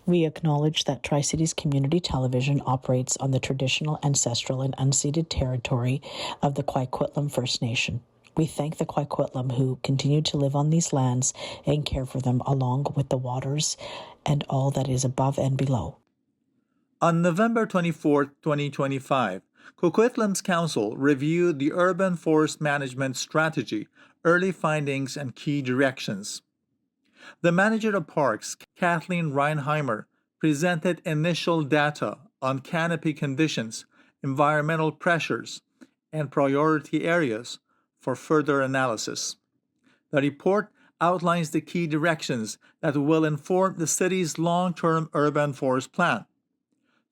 We acknowledge that Tri-Cities Community Television operates on the traditional, ancestral, and unceded territory of the Coquitlam First Nation. We thank the Coquitlam who continue to live on these lands and care for them along with the waters and all that is above and below. On November 24, 2025, Coquitlam's Council reviewed the Urban Forest Management Strategy, Early Findings and Key Directions. The Manager of Parks, Kathleen Reinheimer, presented initial data on canopy conditions, environmental pressures, and priority areas for further analysis. The report outlines the key directions that will inform the city's long-term urban forest plan.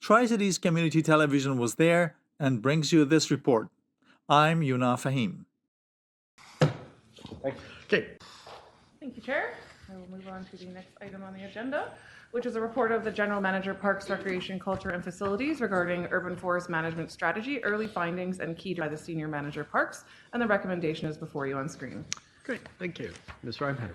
Tri-Cities Community Television was there and brings you this report. I'm Yuna Fahim. Okay. Thank you, Chair. I will move on to the next item on the agenda, which is a report of the General Manager, Parks, Recreation, Culture and Facilities regarding Urban Forest Management Strategy, Early Findings and Key by the Senior Manager, Parks, and the recommendation is before you on screen. Great, thank you. Ms. Reinheimer.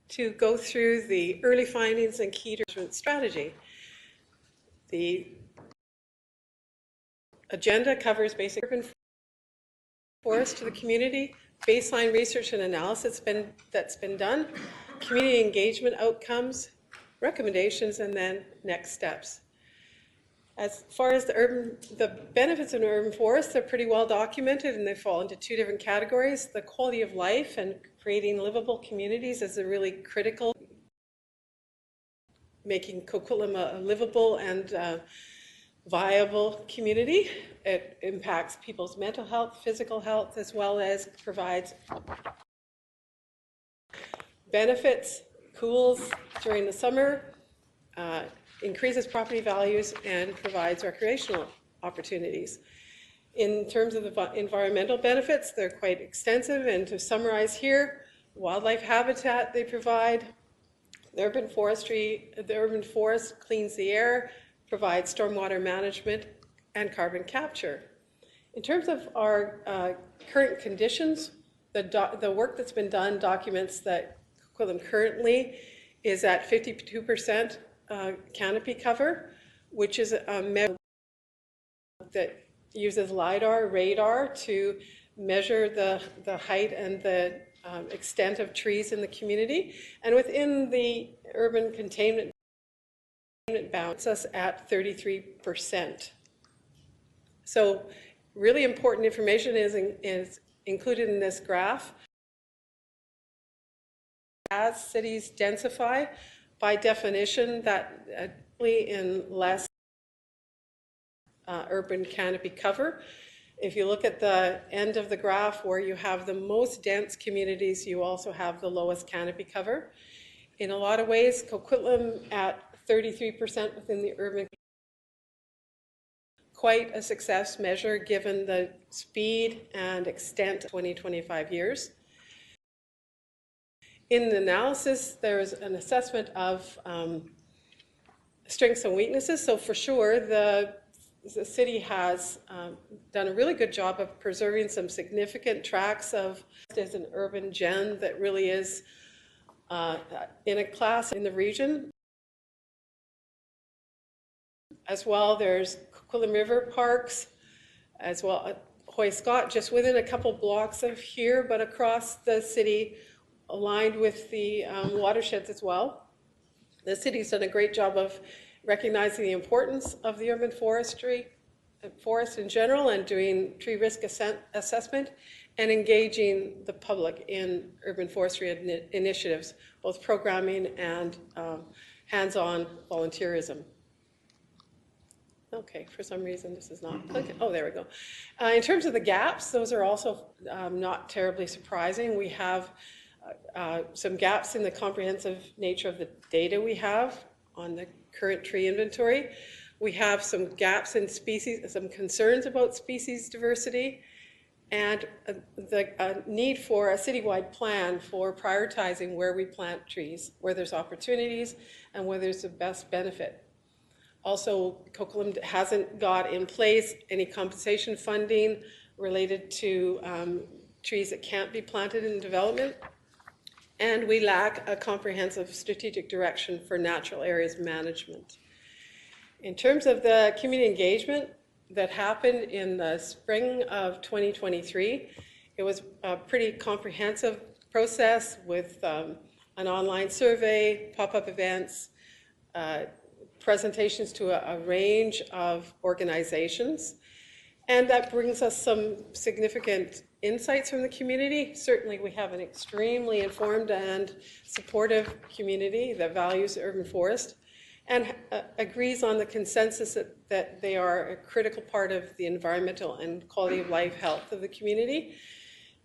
To go through the early findings and key management strategy. The agenda covers basic urban forest to the community, baseline research and analysis that's been done, community engagement outcomes, recommendations, and then next steps. As far as the benefits of an urban forest, they're pretty well documented, and they fall into two different categories. The quality of life and creating livable communities is a really critical, making Coquitlam a livable and viable community. It impacts people's mental health, physical health, as well as provides benefits, cools during the summer, increases property values, and provides recreational opportunities. In terms of the environmental benefits, they're quite extensive, and to summarize here, wildlife habitat they provide, the urban forest cleans the air, provides stormwater management and carbon capture. In terms of our current conditions, the work that's been done documents that Coquitlam currently is at 52% canopy cover, which is a measure that uses LIDAR, radar to measure the height and the extent of trees in the community. And within the urban containment bounds us at 33%. So really important information is included in this graph. As cities densify, by definition, that in less urban canopy cover. If you look at the end of the graph where you have the most dense communities, you also have the lowest canopy cover. In a lot of ways, Coquitlam at 33% within the urban, quite a success measure given the speed and extent of 20-25 years. In the analysis, there's an assessment of strengths and weaknesses. So for sure, the city has done a really good job of preserving some significant tracts of as an urban gem that really is in a class in the region. As well, there's Coquitlam River Parks, as well Hoy Scott, just within a couple blocks of here, but across the city, aligned with the watersheds as well. The city's done a great job of recognizing the importance of the urban forest in general, and doing tree risk assessment and engaging the public in urban forestry initiatives, both programming and hands-on volunteerism. Okay, for some reason this is not clicking. Oh, there we go. In terms of the gaps, those are also not terribly surprising. We have some gaps in the comprehensive nature of the data we have on the current tree inventory. We have some gaps in species, some concerns about species diversity, and the need for a citywide plan for prioritizing where we plant trees, where there's opportunities, and where there's the best benefit. Also, Coquitlam hasn't got in place any compensation funding related to trees that can't be planted in development. And we lack a comprehensive strategic direction for natural areas management. In terms of the community engagement that happened in the spring of 2023, it was a pretty comprehensive process with an online survey, pop-up events, presentations to a range of organizations. And that brings us some significant insights from the community. Certainly we have an extremely informed and supportive community that values the urban forest and agrees on the consensus that they are a critical part of the environmental and quality of life health of the community.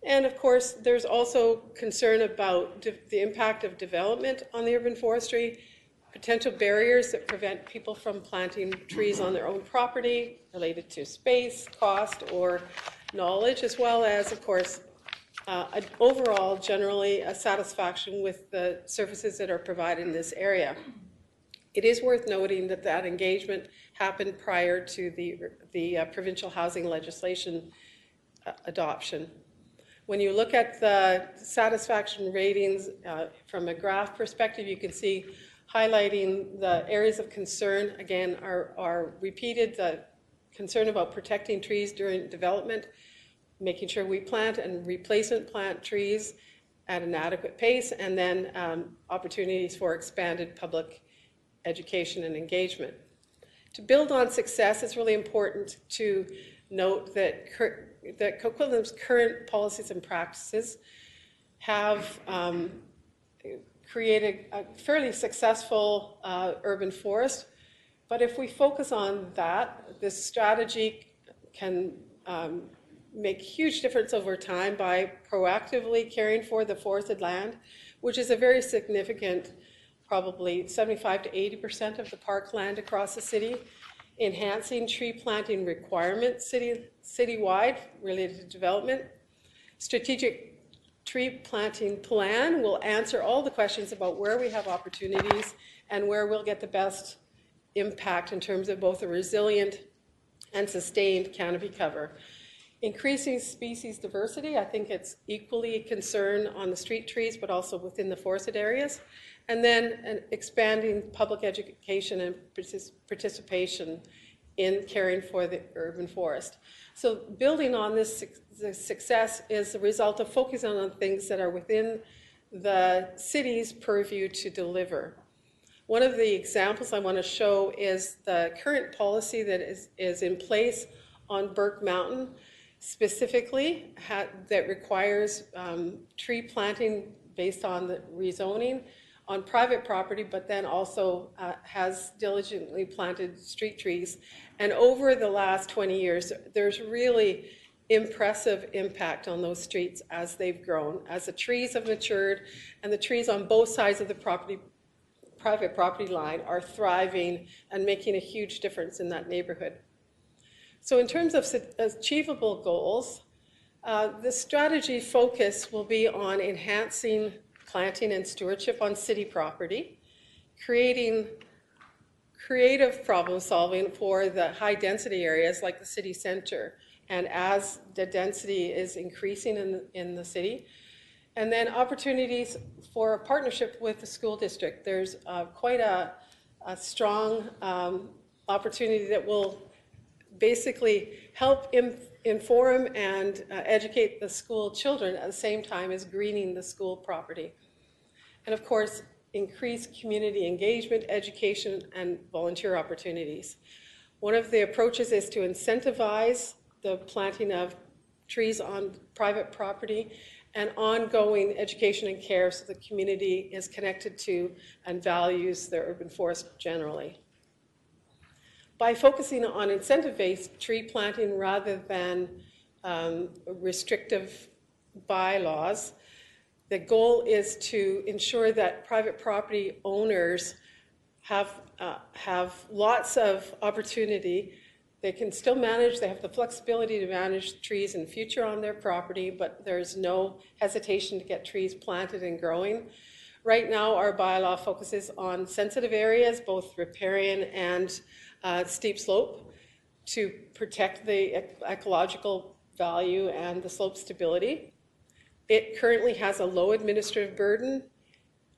And of course, there's also concern about the impact of development on the urban forestry, potential barriers that prevent people from planting trees on their own property related to space, cost, or knowledge, as well as, of course, overall, generally, a satisfaction with the services that are provided in this area. It is worth noting that that engagement happened prior to the provincial housing legislation adoption. When you look at the satisfaction ratings from a graph perspective, you can see highlighting the areas of concern, again, are repeated, the concern about protecting trees during development, making sure we plant and replacement plant trees at an adequate pace, and then opportunities for expanded public education and engagement. To build on success, it's really important to note that Coquitlam's current policies and practices have created a fairly successful urban forest. But if we focus on that, this strategy can make huge difference over time by proactively caring for the forested land, which is a very significant, probably 75 to 80% of the parkland across the city, enhancing tree planting requirements citywide related to development. Strategic tree planting plan will answer all the questions about where we have opportunities and where we'll get the best impact in terms of both a resilient and sustained canopy cover. Increasing species diversity, I think it's equally a concern on the street trees, but also within the forested areas. And then expanding public education and participation in caring for the urban forest. So building on this success is the result of focusing on things that are within the city's purview to deliver. One of the examples I want to show is the current policy that is in place on Burke Mountain, specifically that requires tree planting based on the rezoning on private property, but then also has diligently planted street trees. And over the last 20 years, there's really impressive impact on those streets as they've grown, as the trees have matured, and the trees on both sides of the private property line are thriving and making a huge difference in that neighborhood. So in terms of achievable goals, the strategy focus will be on enhancing planting and stewardship on city property, creating creative problem solving for the high density areas like the city center, and as the density is increasing in the city, and then opportunities for a partnership with the school district. There's quite a strong opportunity that will basically help inform and educate the school children at the same time as greening the school property. And of course, increase community engagement, education, and volunteer opportunities. One of the approaches is to incentivize the planting of trees on private property and ongoing education and care so the community is connected to and values the urban forest generally. By focusing on incentive-based tree planting rather than restrictive bylaws, the goal is to ensure that private property owners have lots of opportunity. They can still manage, they have the flexibility to manage trees in the future on their property, but there's no hesitation to get trees planted and growing. Right now, our bylaw focuses on sensitive areas, both riparian and steep slope, to protect the ecological value and the slope stability. It currently has a low administrative burden.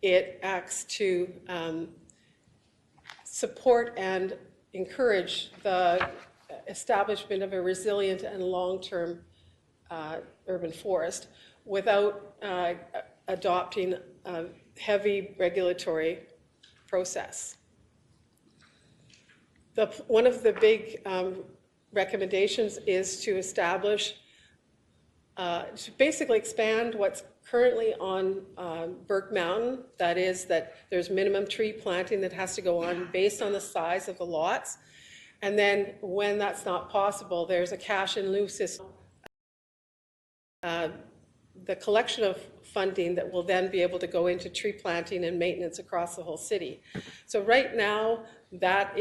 It acts to support and encourage the establishment of a resilient and long-term urban forest without adopting a heavy regulatory process. One of the big recommendations is to establish, to basically expand what's currently on Burke Mountain. That is that there's minimum tree planting that has to go on based on the size of the lots. And then when that's not possible, there's a cash in lieu system, the collection of funding that will then be able to go into tree planting and maintenance across the whole city. So right now, that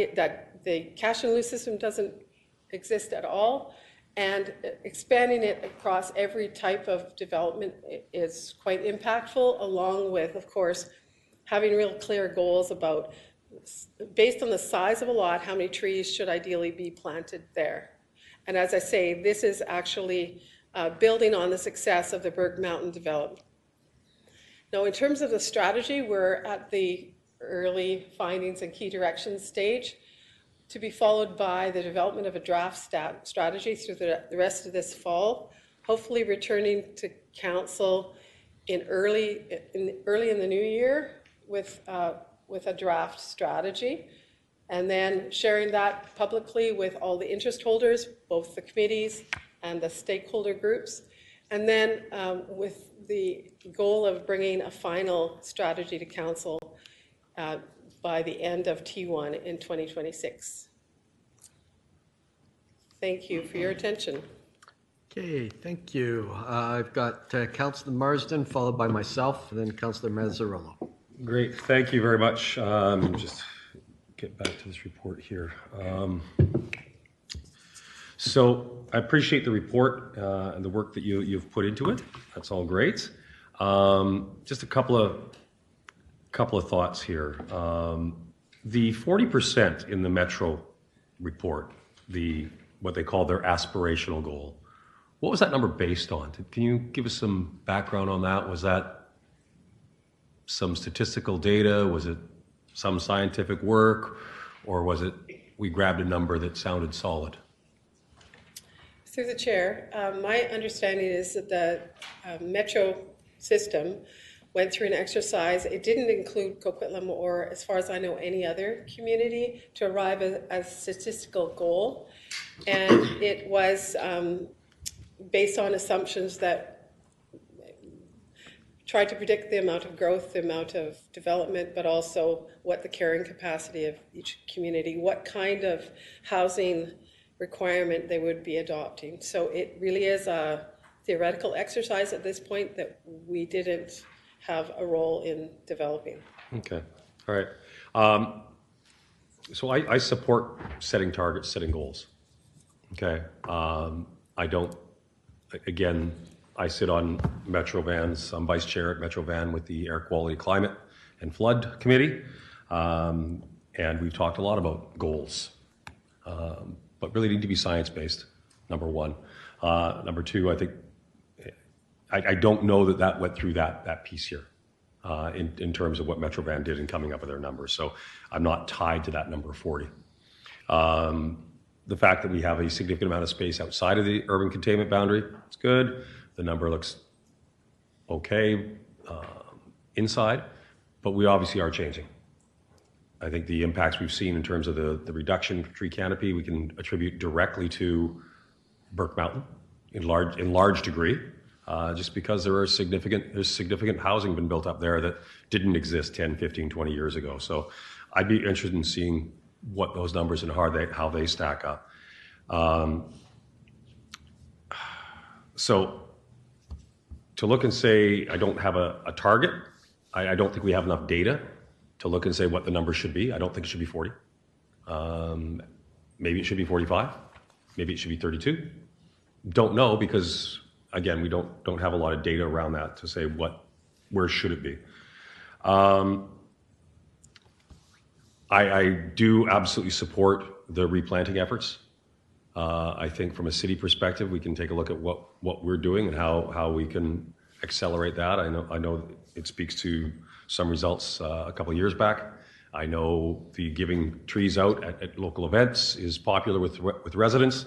the cash in lieu system doesn't exist at all, and expanding it across every type of development is quite impactful, along with, of course, having real clear goals about, based on the size of a lot, how many trees should ideally be planted there. And as I say, this is actually building on the success of the Burke Mountain development. Now, in terms of the strategy, we're at the early findings and key directions stage, to be followed by the development of a draft strategy through the rest of this fall, hopefully returning to council in early in the new year with a draft strategy, and then sharing that publicly with all the interest holders, both the committees and the stakeholder groups, and then with the goal of bringing a final strategy to council by the end of T1 in 2026. Thank you for your attention. Okay, thank you. I've got Councillor Marsden, followed by myself, and then Councillor Mazzarello. Great, thank you very much. Just get back to this report here. So I appreciate the report and the work that you've put into it. That's all great. Just a couple of thoughts here. The 40% in the Metro report, what they call their aspirational goal, what was that number based on? Can you give us some background on that? Was that some statistical data? Was it some scientific work? Or was it we grabbed a number that sounded solid? Through the chair, my understanding is that the Metro system went through an exercise. It didn't include Coquitlam or, as far as I know, any other community to arrive at a statistical goal. And it was based on assumptions that tried to predict the amount of growth, the amount of development, but also what the carrying capacity of each community, what kind of housing requirement they would be adopting. So it really is a theoretical exercise at this point that we didn't have a role in developing. Okay, all right. So I support setting targets, setting goals. Okay, I don't, again, I sit on Metro Van's, I'm vice chair at Metro Van with the Air Quality, Climate and Flood Committee. And we've talked a lot about goals, but really need to be science-based, number one. Number two, I think, I don't know that went through that piece here in terms of what Metro Van did in coming up with their numbers. So I'm not tied to that number 40. The fact that we have a significant amount of space outside of the urban containment boundary, it's good. The number looks okay inside, but we obviously are changing. I think the impacts we've seen in terms of the reduction of tree canopy, we can attribute directly to Burke Mountain in large degree, just because there's significant housing been built up there that didn't exist 10, 15, 20 years ago. So I'd be interested in seeing what those numbers and how they stack up. So to look and say, I don't have a target, I don't think we have enough data to look and say what the number should be. I don't think it should be 40. Maybe it should be 45. Maybe it should be 32. Don't know, because again, we don't have a lot of data around that to say where should it be. I do absolutely support the replanting efforts. I think from a city perspective, we can take a look at what we're doing and how we can accelerate that. I know it speaks to some results a couple of years back. I know the giving trees out at local events is popular with residents.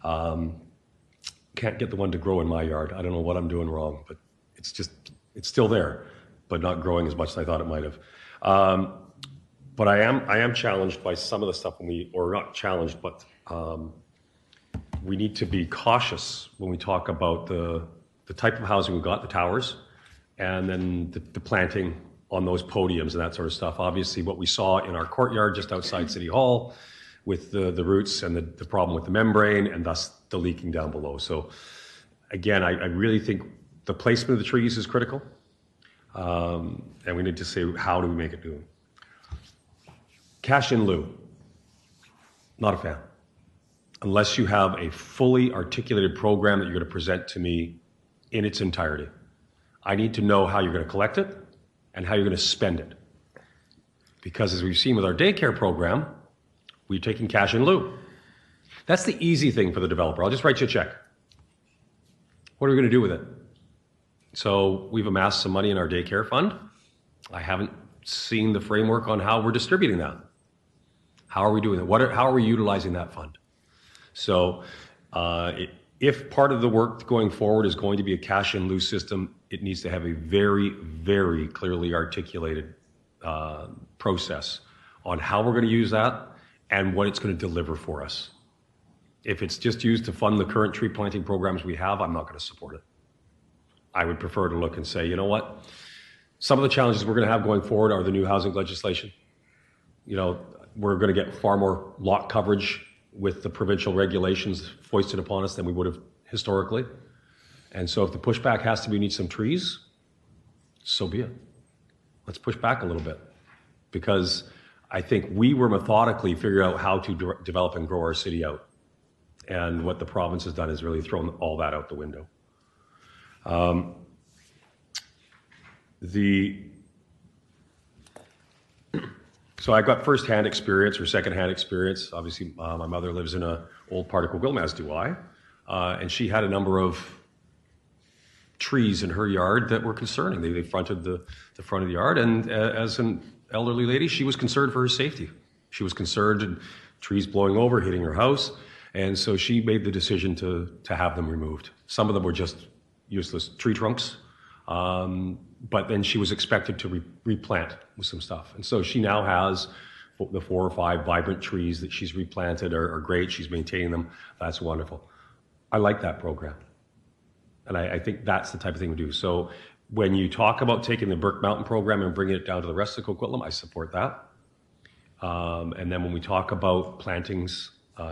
Can't get the one to grow in my yard. I don't know what I'm doing wrong, but it's still there, but not growing as much as I thought it might have. But I am challenged by some of the stuff or not challenged, but we need to be cautious when we talk about the type of housing we've got, the towers, and then the planting on those podiums and that sort of stuff. Obviously, what we saw in our courtyard just outside City Hall with the roots and the problem with the membrane and thus the leaking down below. So again, I really think the placement of the trees is critical. And we need to say, how do we make it do it? Cash in lieu, not a fan. Unless you have a fully articulated program that you're going to present to me in its entirety. I need to know how you're going to collect it and how you're going to spend it. Because as we've seen with our daycare program, we're taking cash in lieu. That's the easy thing for the developer. I'll just write you a check. What are we going to do with it? So we've amassed some money in our daycare fund. I haven't seen the framework on how we're distributing that. How are we doing that? How are we utilizing that fund? So if part of the work going forward is going to be a cash in lieu system, it needs to have a very, very clearly articulated process on how we're going to use that and what it's going to deliver for us. If it's just used to fund the current tree planting programs we have, I'm not going to support it. I would prefer to look and say, you know what? Some of the challenges we're going to have going forward are the new housing legislation. You know, we're going to get far more lot coverage with the provincial regulations foisted upon us than we would have historically. And so if the pushback has to be, we need some trees, so be it. Let's push back a little bit. Because I think we were methodically figuring out how to develop and grow our city out. And what the province has done is really thrown all that out the window. So I've got first-hand experience or second-hand experience. Obviously, my mother lives in an old part of Coquitlam, as do I. And she had a number of trees in her yard that were concerning. They fronted the front of the yard. And as an elderly lady, she was concerned for her safety. She was concerned in trees blowing over, hitting her house. And so she made the decision to have them removed. Some of them were just useless tree trunks. But then she was expected to replant with some stuff. And so she now has the 4 or 5 vibrant trees that she's replanted are great. She's maintaining them. That's wonderful. I like that program. And I think that's the type of thing we do. So when you talk about taking the Burke Mountain program and bringing it down to the rest of Coquitlam, I support that. And then when we talk about plantings,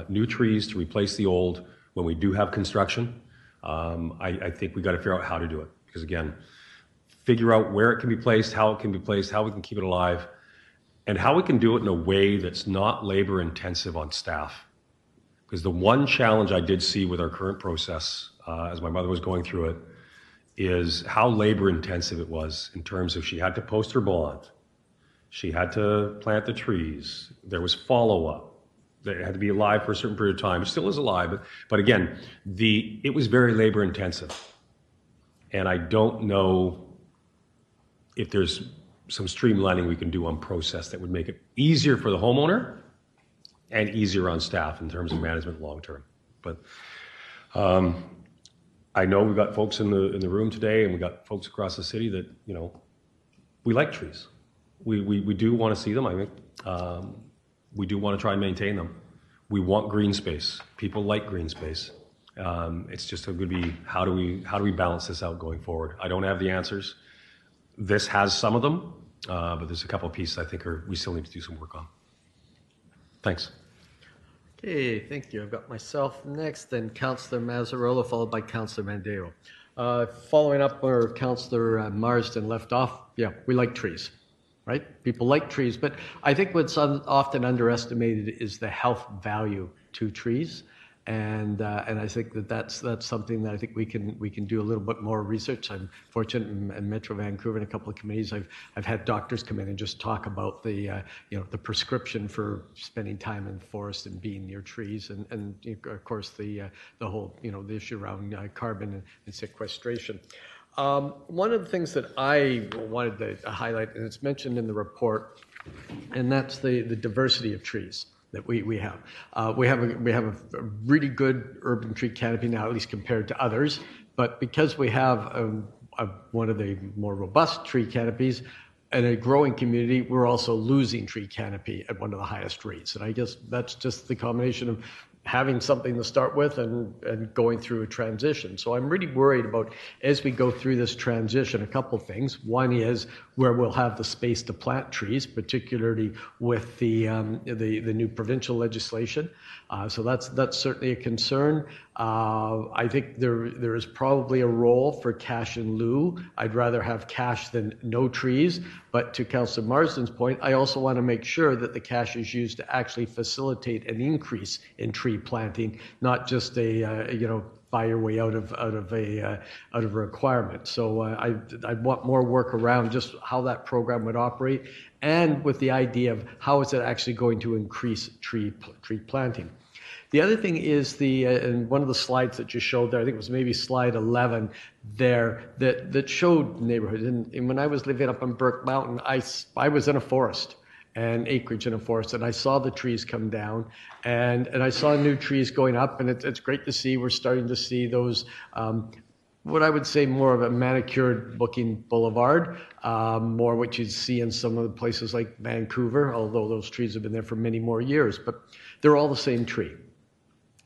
new trees to replace the old, when we do have construction, I think we got to figure out how to do it. Because again, figure out where it can be placed, how it can be placed, how we can keep it alive, and how we can do it in a way that's not labor intensive on staff. Because the one challenge I did see with our current process, as my mother was going through it, is how labor intensive it was in terms of she had to post her bond, she had to plant the trees, there was follow-up, they had to be alive for a certain period of time. It still is alive, but again, it was very labor intensive. And I don't know if there's some streamlining we can do on process that would make it easier for the homeowner and easier on staff in terms of management long term. But I know we've got folks in the room today, and we got folks across the city that, you know, we like trees. We do want to see them. I think we do want to try and maintain them. We want green space. People like green space. It's just going to be how do we balance this out going forward? I don't have the answers. This has some of them, but there's a couple of pieces I think we still need to do some work on. Thanks. Okay, thank you. I've got myself next, then Councillor Mazzarola, followed by Councillor Mandeo. Following up where Councillor Marsden left off, yeah, we like trees, right? People like trees, but I think what's often underestimated is the health value to trees and I think that's something that I think we can do a little bit more research. I'm fortunate in Metro Vancouver in a couple of committees. I've had doctors come in and just talk about the the prescription for spending time in the forest and being near trees, and of course the whole the issue around carbon and sequestration. One of the things that I wanted to highlight, and it's mentioned in the report, and that's the diversity of trees that we have. We have a really good urban tree canopy now, at least compared to others. But because we have one of the more robust tree canopies in a growing community, we're also losing tree canopy at one of the highest rates. And I guess that's just the combination of having something to start with and going through a transition. So I'm really worried about, as we go through this transition, a couple of things. One is where we'll have the space to plant trees, particularly with the new provincial legislation. So that's certainly a concern. I think there is probably a role for cash in lieu. I'd rather have cash than no trees. But to Councillor Marsden's point, I also want to make sure that the cash is used to actually facilitate an increase in tree planting, not just buy your way out of a requirement. So I want more work around just how that program would operate, and with the idea of how is it actually going to increase tree planting. The other thing is and one of the slides that you showed there, I think it was maybe slide 11 there, that showed neighborhoods. And when I was living up on Burke Mountain, I was in a forest and acreage in a forest, and I saw the trees come down, and I saw new trees going up, and it's great to see. We're starting to see those, what I would say more of a manicured looking boulevard, more what you'd see in some of the places like Vancouver, although those trees have been there for many more years, but they're all the same tree.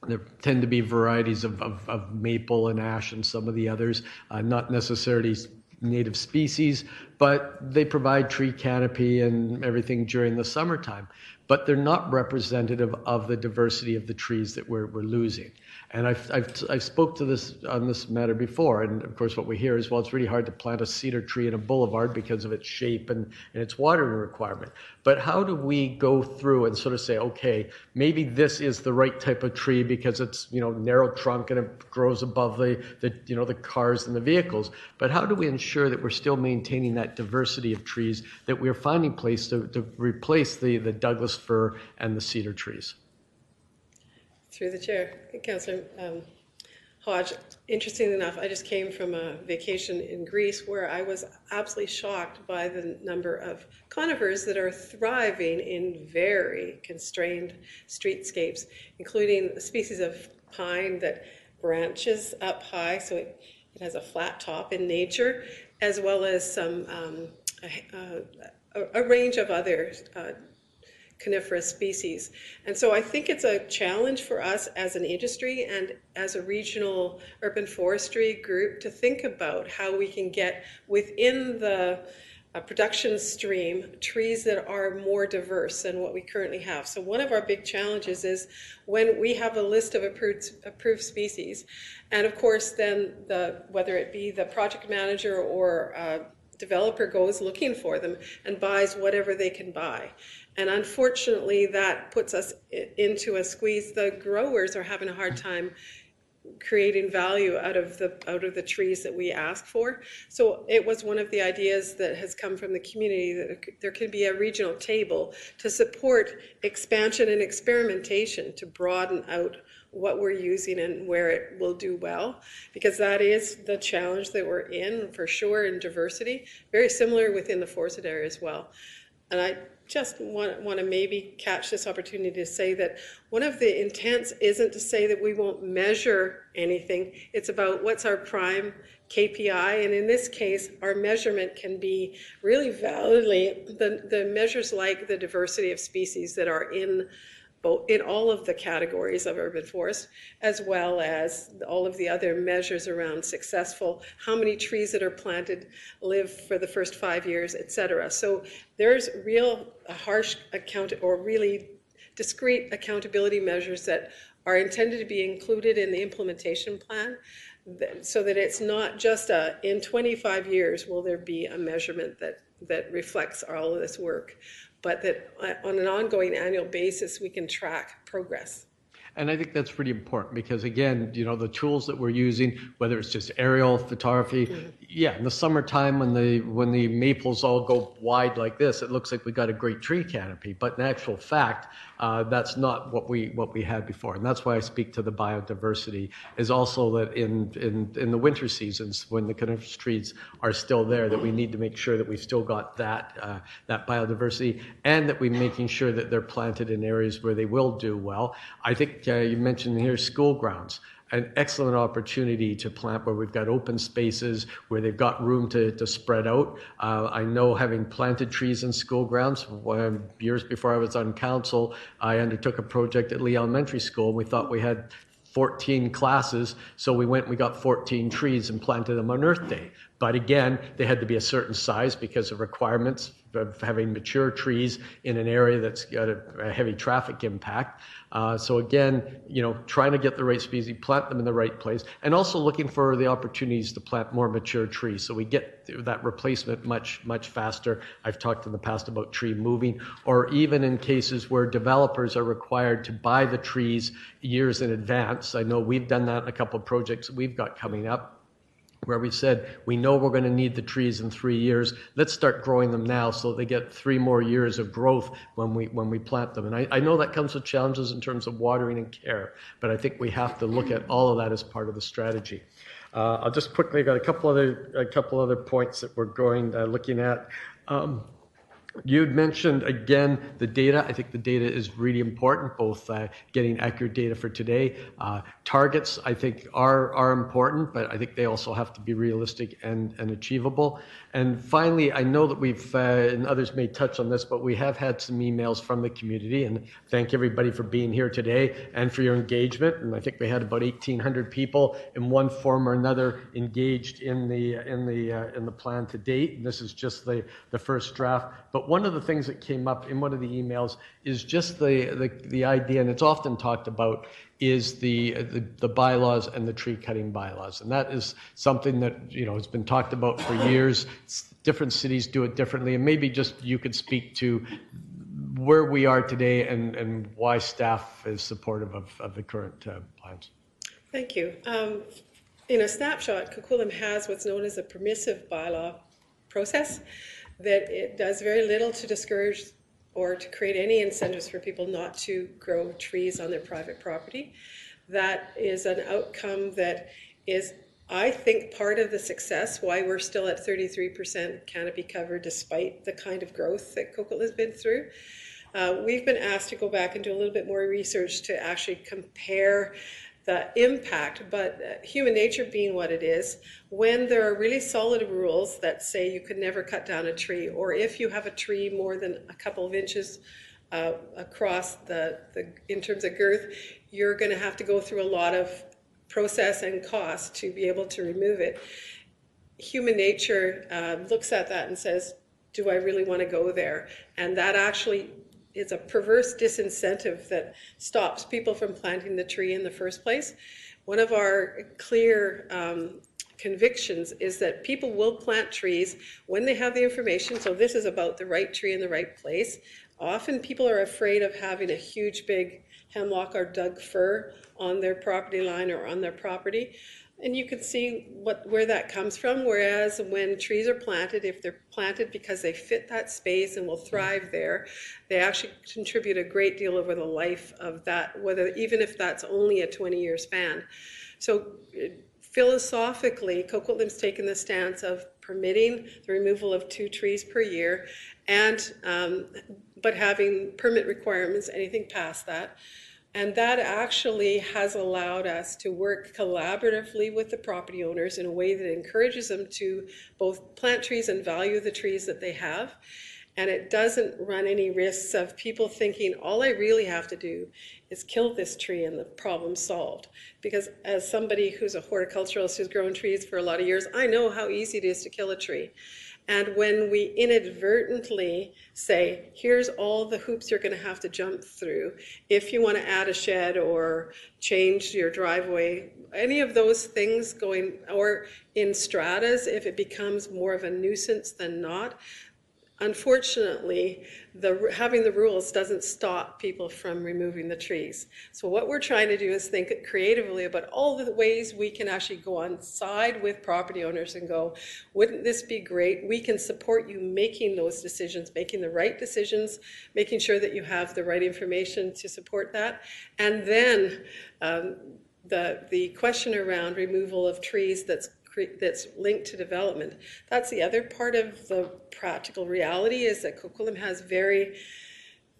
There tend to be varieties of maple and ash and some of the others, not necessarily native species, but they provide tree canopy and everything during the summertime. But they're not representative of the diversity of the trees that we're losing. And I've spoke to this on this matter before, and of course what we hear is, well, it's really hard to plant a cedar tree in a boulevard because of its shape and its watering requirement. But how do we go through and sort of say, okay, maybe this is the right type of tree because it's narrow trunk and it grows above the cars and the vehicles. But how do we ensure that we're still maintaining that diversity of trees, that we're finding place to replace the Douglas fir and the cedar trees? Through the chair, Councillor Hodge, interestingly enough, I just came from a vacation in Greece where I was absolutely shocked by the number of conifers that are thriving in very constrained streetscapes, including a species of pine that branches up high, so it has a flat top in nature, as well as some a range of other coniferous species. And so I think it's a challenge for us as an industry and as a regional urban forestry group to think about how we can get within the production stream trees that are more diverse than what we currently have. So one of our big challenges is when we have a list of approved species, and of course then whether it be the project manager or developer goes looking for them and buys whatever they can buy. And unfortunately, that puts us into a squeeze. The growers are having a hard time creating value out of the trees that we ask for. So it was one of the ideas that has come from the community that there could be a regional table to support expansion and experimentation to broaden out what we're using and where it will do well, because that is the challenge that we're in for sure in diversity, very similar within the forested area as well. And I just want to maybe catch this opportunity to say that one of the intents isn't to say that we won't measure anything. It's about what's our prime KPI. And in this case, our measurement can be really validly the measures like the diversity of species that are in all of the categories of urban forest, as well as all of the other measures around successful, how many trees that are planted live for the first 5 years, etc. So there's real harsh really discrete accountability measures that are intended to be included in the implementation plan, so that it's not just in 25 years will there be a measurement that reflects all of this work, but that on an ongoing annual basis we can track progress. And I think that's pretty important because, again, you know, the tools that we're using, whether it's just aerial photography, yeah, in the summertime when the maples all go wide like this, it looks like we got a great tree canopy. But in actual fact, that's not what we had before. And that's why I speak to the biodiversity, is also that in the winter seasons, when the coniferous trees are still there, that we need to make sure that we've still got that biodiversity, and that we're making sure that they're planted in areas where they will do well. I think you mentioned here school grounds. An excellent opportunity to plant where we've got open spaces, where they've got room to spread out. I know, having planted trees in school grounds, years before I was on council, I undertook a project at Lee Elementary School. We thought we had 14 classes, so we got 14 trees and planted them on Earth Day. But again, they had to be a certain size because of requirements of having mature trees in an area that's got a heavy traffic impact. So again, you know, trying to get the right species, plant them in the right place, and also looking for the opportunities to plant more mature trees so we get that replacement much faster. I've talked in the past about tree moving, or even in cases where developers are required to buy the trees years in advance. I know we've done that in a couple of projects that we've got coming up, where we said, we know we're going to need the trees in 3 years. Let's start growing them now so they get 3 more years of growth when we plant them. And I know that comes with challenges in terms of watering and care, but I think we have to look at all of that as part of the strategy. I'll just quickly got a couple other points that we're looking at. You'd mentioned, again, the data. I think the data is really important, both getting accurate data for today. Targets, I think, are important, but I think they also have to be realistic and achievable. And finally, I know that we've, and others may touch on this, but we have had some emails from the community, and thank everybody for being here today and for your engagement. And I think we had about 1,800 people in one form or another engaged in the plan to date. And this is just the first draft. But one of the things that came up in one of the emails is just the idea, and it's often talked about, is the bylaws and the tree cutting bylaws. And that is something that, you know, has been talked about for years. Different cities do it differently. And maybe just you could speak to where we are today and why staff is supportive of the current plans. Thank you. In a snapshot, Coquitlam has what's known as a permissive bylaw process, that it does very little to discourage or to create any incentives for people not to grow trees on their private property. That is an outcome that is, I think, part of the success, why we're still at 33% canopy cover despite the kind of growth that Coquitlam has been through. We've been asked to go back and do a little bit more research to actually compare the impact, but human nature being what it is, when there are really solid rules that say you could never cut down a tree, or if you have a tree more than a couple of inches across in terms of girth, you're going to have to go through a lot of process and cost to be able to remove it. Human nature looks at that and says, do I really want to go there? And that actually is a perverse disincentive that stops people from planting the tree in the first place. One of our clear convictions is that people will plant trees when they have the information. So this is about the right tree in the right place. Often people are afraid of having a huge big hemlock or Doug fir on their property line or on their property. And you can see where that comes from, whereas when trees are planted, if they're planted because they fit that space and will thrive there, they actually contribute a great deal over the life of that, even if that's only a 20-year span. So philosophically, Coquitlam's taken the stance of permitting the removal of 2 trees per year, and but having permit requirements, anything past that. And that actually has allowed us to work collaboratively with the property owners in a way that encourages them to both plant trees and value the trees that they have. And it doesn't run any risks of people thinking, all I really have to do is kill this tree and the problem's solved. Because as somebody who's a horticulturalist who's grown trees for a lot of years, I know how easy it is to kill a tree. And when we inadvertently say, here's all the hoops you're going to have to jump through if you want to add a shed or change your driveway, any of those things going, or in stratas, if it becomes more of a nuisance than not, Unfortunately, having the rules doesn't stop people from removing the trees. So what we're trying to do is think creatively about all the ways we can actually go on side with property owners and go, wouldn't this be great? We can support you making those decisions, making the right decisions, making sure that you have the right information to support that. And then the question around removal of trees that's linked to development. That's the other part of the practical reality, is that Coquitlam has very,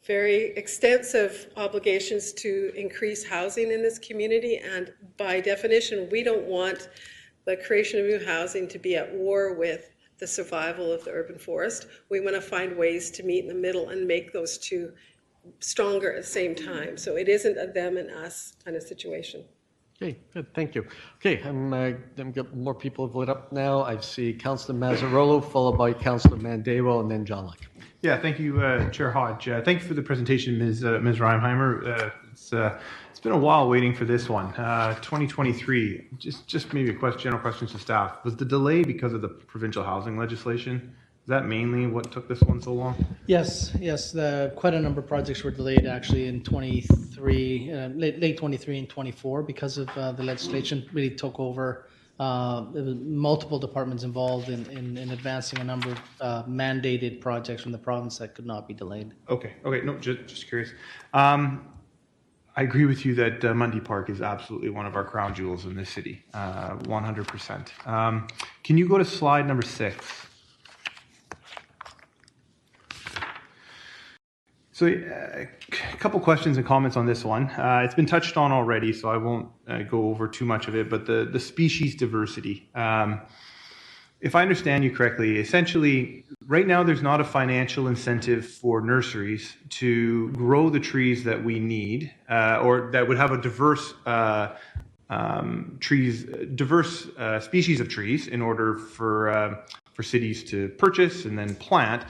very extensive obligations to increase housing in this community, and by definition, we don't want the creation of new housing to be at war with the survival of the urban forest. We want to find ways to meet in the middle and make those two stronger at the same time. So it isn't a them and us kind of situation. Okay, good, thank you. Okay, I'm got more people have lit up now. I see Councillor Mazzarolo, followed by Councillor Mandeo, and then John Luck. Yeah, thank you, Chair Hodge. Thank you for the presentation, Ms. Reinheimer. It's been a while waiting for this one. 2023. Just maybe a general question to staff. Was the delay because of the provincial housing legislation? Is that mainly what took this one so long? Yes. Quite a number of projects were delayed actually in 23, late 23 and 24 because of the legislation really took over. There was multiple departments involved in advancing a number of mandated projects from the province that could not be delayed. Okay. No, just curious. I agree with you that Mundy Park is absolutely one of our crown jewels in this city, 100%. Can you go to slide number 6? So a couple questions and comments on this one. It's been touched on already, so I won't go over too much of it, but the species diversity. If I understand you correctly, essentially, right now there's not a financial incentive for nurseries to grow the trees that we need, or that would have a diverse species of trees in order for cities to purchase and then plant,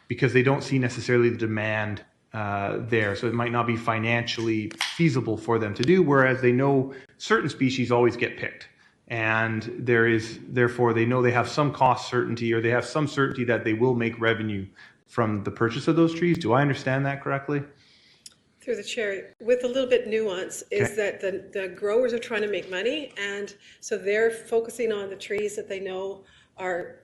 because they don't see necessarily the demand there. So it might not be financially feasible for them to do, whereas they know certain species always get picked. And therefore they know they have some cost certainty, or they have some certainty that they will make revenue from the purchase of those trees. Do I understand that correctly? Through the chair, with a little bit nuance, is that the growers are trying to make money, and so they're focusing on the trees that they know are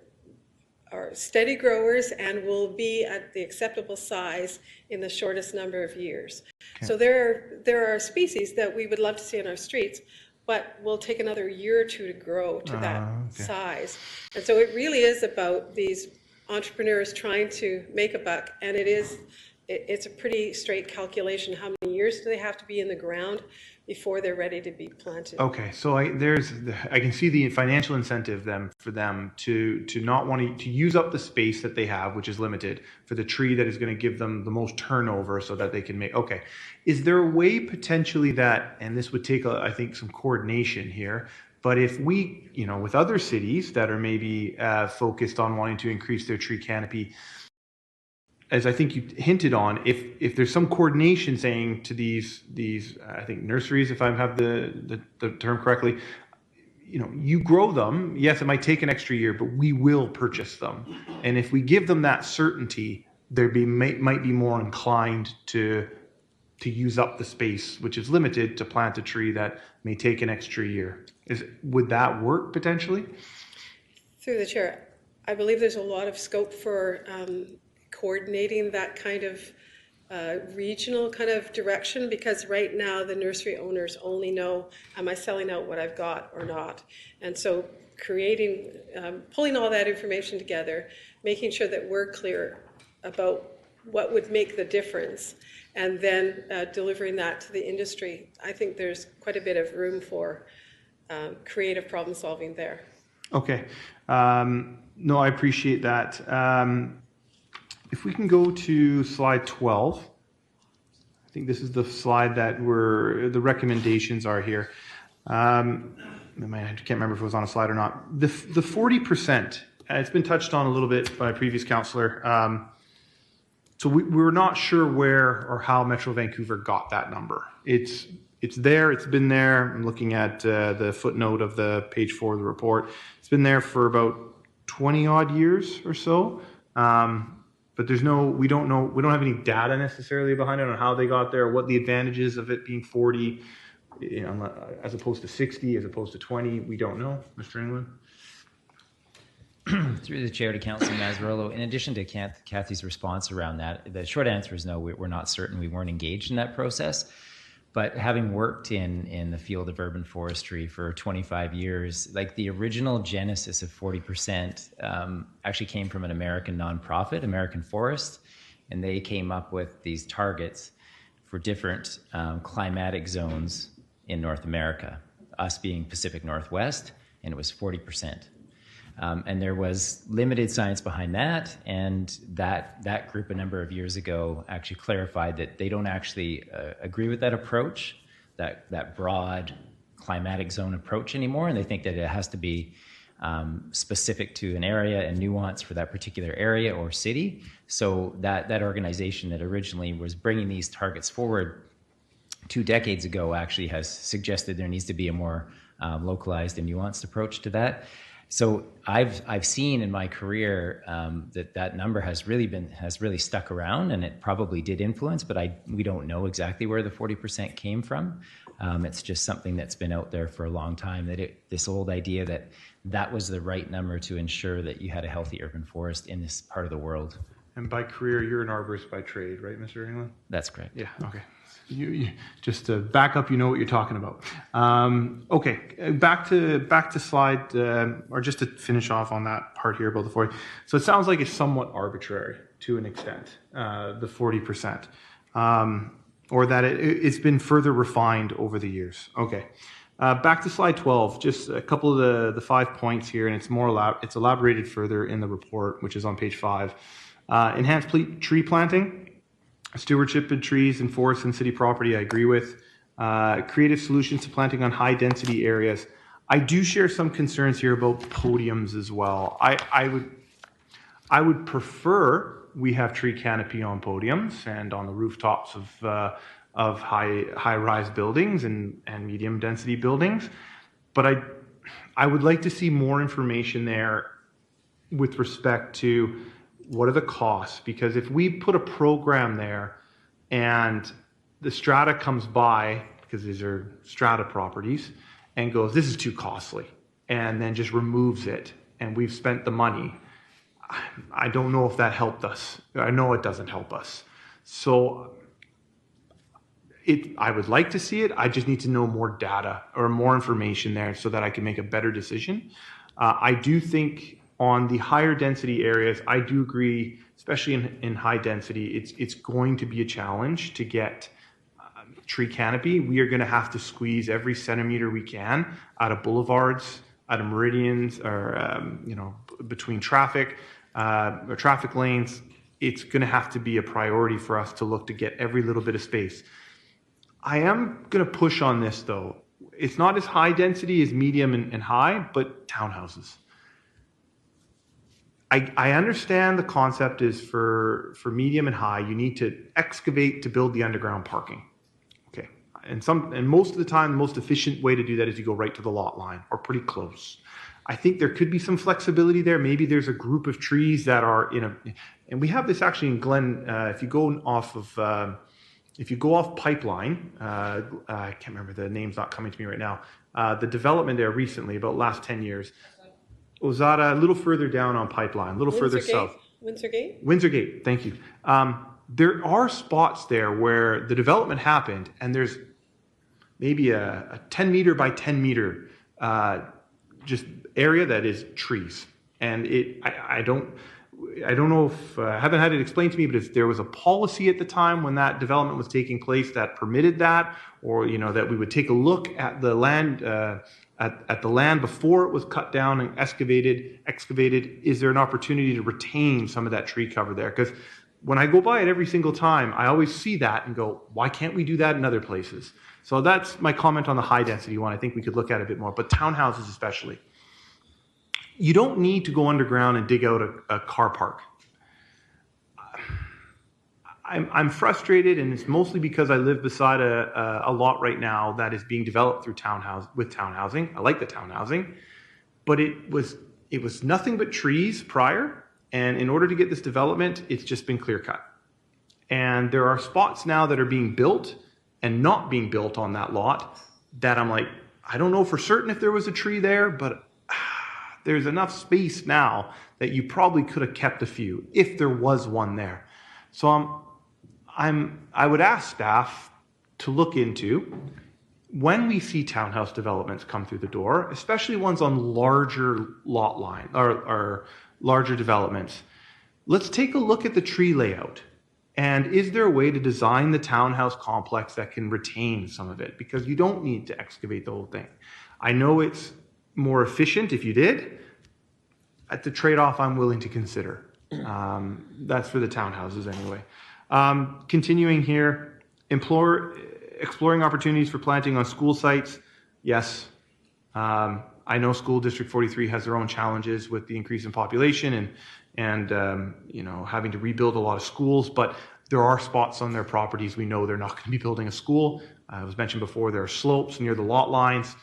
steady growers and will be at the acceptable size in the shortest number of years. Okay. So there are species that we would love to see on our streets, but will take another year or two to grow to that size. And so it really is about these entrepreneurs trying to make a buck, and it's a pretty straight calculation. How many years do they have to be in the ground before they're ready to be planted? Okay, so I can see the financial incentive for them to not want to use up the space that they have, which is limited, for the tree that is going to give them the most turnover, so that they can make. Okay, is there a way potentially that, and this would take I think some coordination here, but if we, with other cities that are maybe focused on wanting to increase their tree canopy, as I think you hinted on, if there's some coordination saying to these I think nurseries, if I have the term correctly, you grow them. Yes, it might take an extra year, but we will purchase them. And if we give them that certainty, might be more inclined to use up the space, which is limited, to plant a tree that may take an extra year. Would that work potentially? Through the chair, I believe there's a lot of scope for coordinating that kind of regional kind of direction, because right now the nursery owners only know, am I selling out what I've got or not? And so pulling all that information together, making sure that we're clear about what would make the difference, and then delivering that to the industry. I think there's quite a bit of room for creative problem solving there. Okay. No, I appreciate that. If we can go to slide 12, I think this is the slide that the recommendations are here. I can't remember if it was on a slide or not. The 40%, it's been touched on a little bit by a previous councillor. So we're not sure where or how Metro Vancouver got that number. It's there, it's been there. I'm looking at the footnote of the page 4 of the report. It's been there for about 20 odd years or so. but we don't have any data necessarily behind it on how they got there, what the advantages of it being 40, as opposed to 60, as opposed to 20. We don't know, Mr. England. Through the chair to Councillor Mazzarello, in addition to Kathy's response around that, the short answer is no, we're not certain. We weren't engaged in that process. But having worked in the field of urban forestry for 25 years, like the original genesis of 40% actually came from an American nonprofit, American Forest, and they came up with these targets for different climatic zones in North America, us being Pacific Northwest, and it was 40%. And there was limited science behind that, and that group a number of years ago actually clarified that they don't actually agree with that approach, that broad climatic zone approach anymore, and they think that it has to be specific to an area and nuance for that particular area or city. So that organization that originally was bringing these targets forward 2 decades ago actually has suggested there needs to be a more localized and nuanced approach to that. So I've seen in my career that number has really stuck around, and it probably did influence, but we don't know exactly where the 40% came from. It's just something that's been out there for a long time, this old idea that was the right number to ensure that you had a healthy urban forest in this part of the world. And by career, you're an arborist by trade, right, Mr. England? That's correct. Yeah, okay. You just to back up, you know what you're talking about. Okay, back to slide, or just to finish off on that part here about the 40. So it sounds like it's somewhat arbitrary to an extent, the 40%, or that it's been further refined over the years. Okay, back to slide 12. Just a couple of the 5 points here, and it's elaborated further in the report, which is on page 5. Enhanced tree planting. Stewardship of trees and forests and city property, I agree with. Creative solutions to planting on high density areas. I do share some concerns here about podiums as well. I would prefer we have tree canopy on podiums and on the rooftops of high rise buildings and medium density buildings. But I would like to see more information there with respect to what are the costs? Because if we put a program there and the strata comes by, because these are strata properties, and goes, this is too costly, and then just removes it, and we've spent the money, I don't know if that helped us. I know it doesn't help us. So I would like to see it. I just need to know more data or more information there so that I can make a better decision. I do think on the higher density areas, I do agree, especially in high density, it's going to be a challenge to get tree canopy. We are going to have to squeeze every centimeter we can out of boulevards, out of meridians, or between traffic or traffic lanes. It's going to have to be a priority for us to look to get every little bit of space. I am going to push on this though. It's not as high density as medium and high, but townhouses. I understand the concept is for medium and high, you need to excavate to build the underground parking. Okay. And most of the time, the most efficient way to do that is you go right to the lot line or pretty close. I think there could be some flexibility there. Maybe there's a group of trees that are and we have this actually in Glen, if you go off Pipeline, I can't remember, the name's not coming to me right now, the development there recently, about last 10 years, Ozada, a little further down on Pipeline, a little further south. Windsor Gate? Windsor Gate, thank you. There are spots there where the development happened and there's maybe a 10 meter by 10 meter just area that is trees. And I don't know if, I haven't had it explained to me, but if there was a policy at the time when that development was taking place that permitted that, or, that we would take a look at the land, at the land before it was cut down and excavated, is there an opportunity to retain some of that tree cover there? Because when I go by it every single time, I always see that and go, why can't we do that in other places? So that's my comment on the high density one. I think we could look at it a bit more, but townhouses especially. You don't need to go underground and dig out a car park. I'm frustrated, and it's mostly because I live beside a lot right now that is being developed through townhousing. I like the townhousing, but it was nothing but trees prior, And in order to get this development, it's just been clear cut. And there are spots now that are being built and not being built on that lot that I'm like, I don't know for certain if there was a tree there, but there's enough space now that you probably could have kept a few if there was one there. So I would ask staff to look into, when we see townhouse developments come through the door, especially ones on larger lot line or larger developments, let's take a look at the tree layout. And is there a way to design the townhouse complex that can retain some of it? Because you don't need to excavate the whole thing. I know it's more efficient if you did. At the trade-off I'm willing to consider. That's for the townhouses anyway. Continuing here, exploring opportunities for planting on school sites. Yes. I know School District 43 has their own challenges with the increase in population and having to rebuild a lot of schools, but there are spots on their properties we know they're not going to be building a school. It was mentioned before, there are slopes near the lot lines.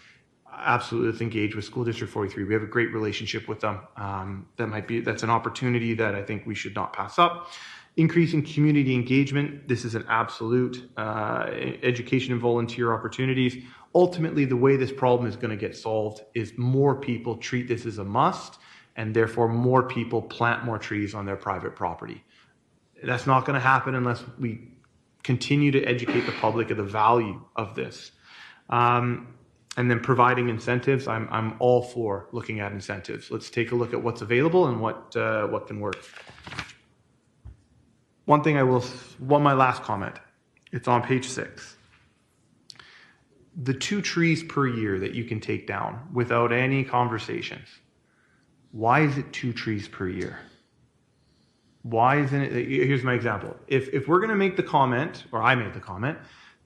Absolutely, let's engage with School District 43. We have a great relationship with them. That's an opportunity that I think we should not pass up. Increasing community engagement. This is an absolute education and volunteer opportunities. Ultimately, the way this problem is going to get solved is more people treat this as a must, and therefore more people plant more trees on their private property. That's not going to happen unless we continue to educate the public of the value of this. And then providing incentives. I'm all for looking at incentives. Let's take a look at what's available and what can work. My last comment. It's on page 6. The 2 trees per year that you can take down without any conversations. Why is it 2 trees per year? Why isn't it? Here's my example. If we're going to make the comment, or I made the comment,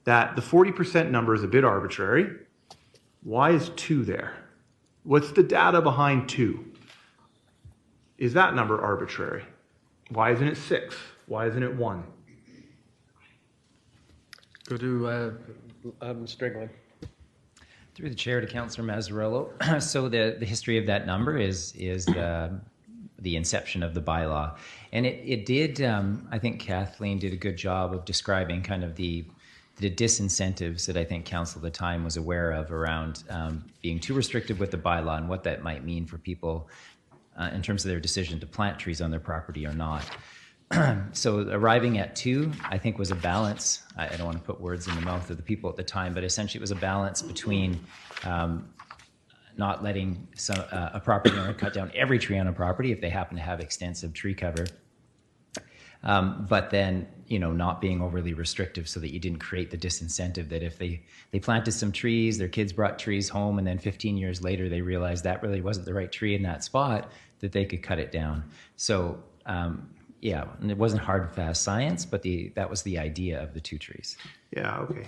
that the 40% number is a bit arbitrary, why is 2 there? What's the data behind 2? Is that number arbitrary? Why isn't it 6? Why isn't it 1? Go to Strickland. Through the chair to Councillor Mazzarello. So the history of that number is the inception of the bylaw. And it did, I think Kathleen did a good job of describing kind of the disincentives that I think council at the time was aware of around being too restrictive with the bylaw and what that might mean for people in terms of their decision to plant trees on their property or not. So arriving at 2, I think, was a balance. I don't want to put words in the mouth of the people at the time, but essentially it was a balance between not letting a property owner cut down every tree on a property if they happen to have extensive tree cover, but then not being overly restrictive so that you didn't create the disincentive that if they planted some trees, their kids brought trees home, and then 15 years later they realized that really wasn't the right tree in that spot, that they could cut it down. So yeah, and it wasn't hard and fast science, but that was the idea of the 2 trees. Yeah, okay.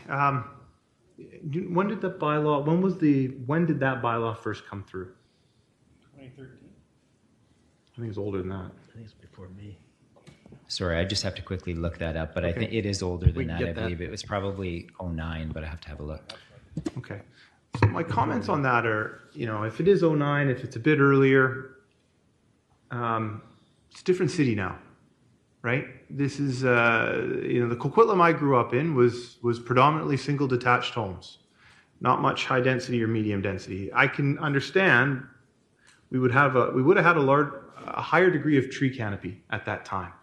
When did that bylaw first come through? 2013. I think it's older than that. I think it's before me. Sorry, I just have to quickly look that up, but okay. I think it is older than that. I believe it was probably 09, but I have to have a look. Okay. So my comments on that are, if it is 09, if it's a bit earlier, it's a different city now. Right? This is, the Coquitlam I grew up in was predominantly single detached homes, not much high density or medium density. I can understand we would have had a higher degree of tree canopy at that time.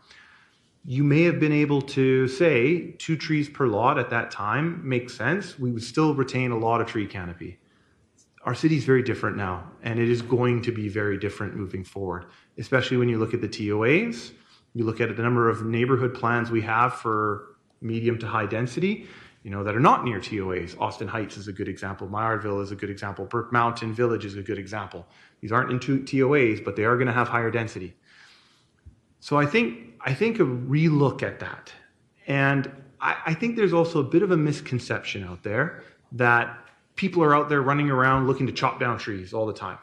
You may have been able to say 2 trees per lot at that time makes sense. We would still retain a lot of tree canopy. Our city is very different now, and it is going to be very different moving forward, especially when you look at the TOAs. You look at the number of neighborhood plans we have for medium to high density, that are not near TOAs. Austin Heights is a good example. Meyerville is a good example. Burke Mountain Village is a good example. These aren't in TOAs, but they are going to have higher density. So I think a relook at that. And I think there's also a bit of a misconception out there that people are out there running around looking to chop down trees all the time.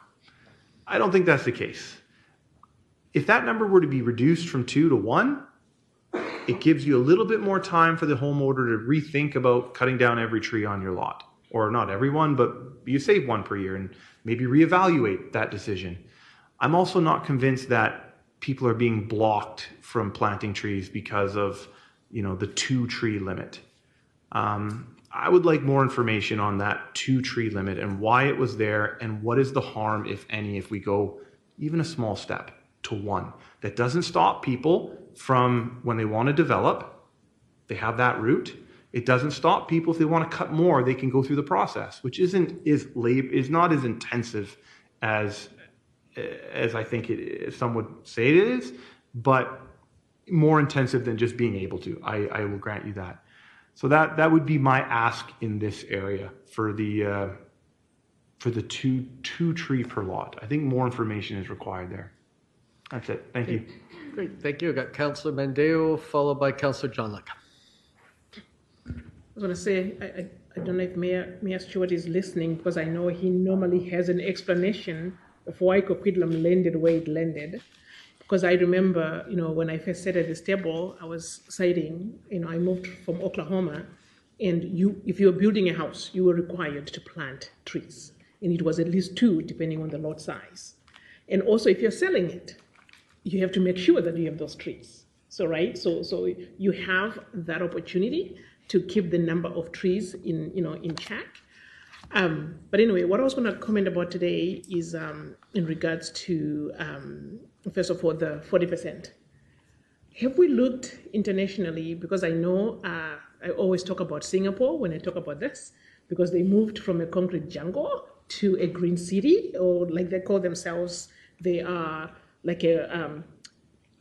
I don't think that's the case. If that number were to be reduced from 2 to 1, it gives you a little bit more time for the homeowner to rethink about cutting down every tree on your lot. Or not every one, but you save 1 per year and maybe reevaluate that decision. I'm also not convinced that people are being blocked from planting trees because of, the 2-tree limit. I would like more information on that 2-tree limit and why it was there, and what is the harm, if any, if we go even a small step to 1. That doesn't stop people from, when they want to develop, they have that route. It doesn't stop people if they want to cut more, they can go through the process, which is not as intensive as I think some would say it is, but more intensive than just being able to. I will grant you that. So that would be my ask in this area for the two tree per lot. I think more information is required there. That's it. Thank you. Great, thank you. I got Councillor Mandeo, followed by Councillor John Luck. I was going to say, I don't know if Mayor Stewart is listening, because I know he normally has an explanation of why Coquitlam landed where it landed. Because I remember, when I first sat at this table, I was citing, I moved from Oklahoma, and if you were building a house, you were required to plant trees. And it was at least 2, depending on the lot size. And also, if you're selling it, you have to make sure that you have those trees. So, right? So you have that opportunity to keep the number of trees in check. But anyway, what I was going to comment about today is in regards to, first of all, the 40%. Have we looked internationally? Because I know I always talk about Singapore when I talk about this, because they moved from a concrete jungle to a green city, or like they call themselves, they are like a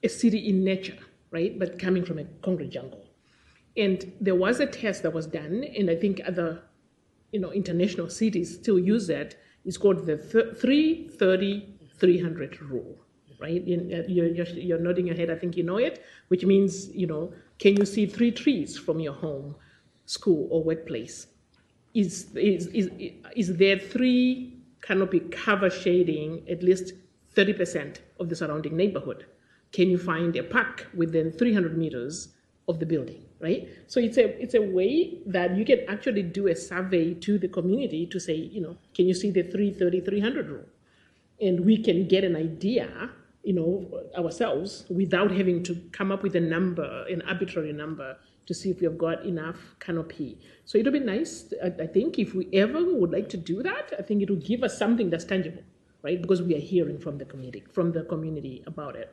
city in nature, right? But coming from a concrete jungle. And there was a test that was done, and I think other international cities still use that. It's called the 330-300 rule, right? You're nodding your head, I think you know it, which means, can you see 3 trees from your home, school, or workplace? Is there 3 canopy cover shading at least 30% of the surrounding neighborhood? Can you find a park within 300 meters of the building, right? So it's a way that you can actually do a survey to the community to say, can you see the 330-300 rule? And we can get an idea, ourselves, without having to come up with a number, an arbitrary number, to see if we have got enough canopy. So it'll be nice, I think, if we ever would like to do that. I think it will give us something that's tangible, right? Because we are hearing from the community about it.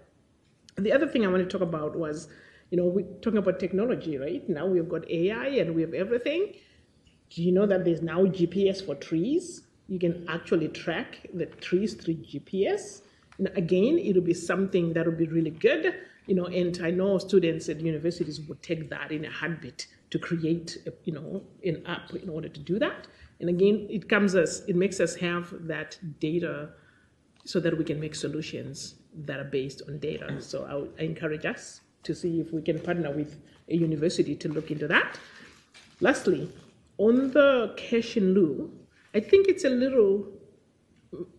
And the other thing I want to talk about was, we're talking about technology, right? Now we've got AI and we have everything. Do you know that there's now GPS for trees? You can actually track the trees through GPS. And again, it'll be something that will be really good, and I know students at universities would take that in a heartbeat to create, an app in order to do that. And again, it makes us have that data so that we can make solutions that are based on data. So I encourage us to see if we can partner with a university to look into that. Lastly, on the cash in lieu, I think it's a little,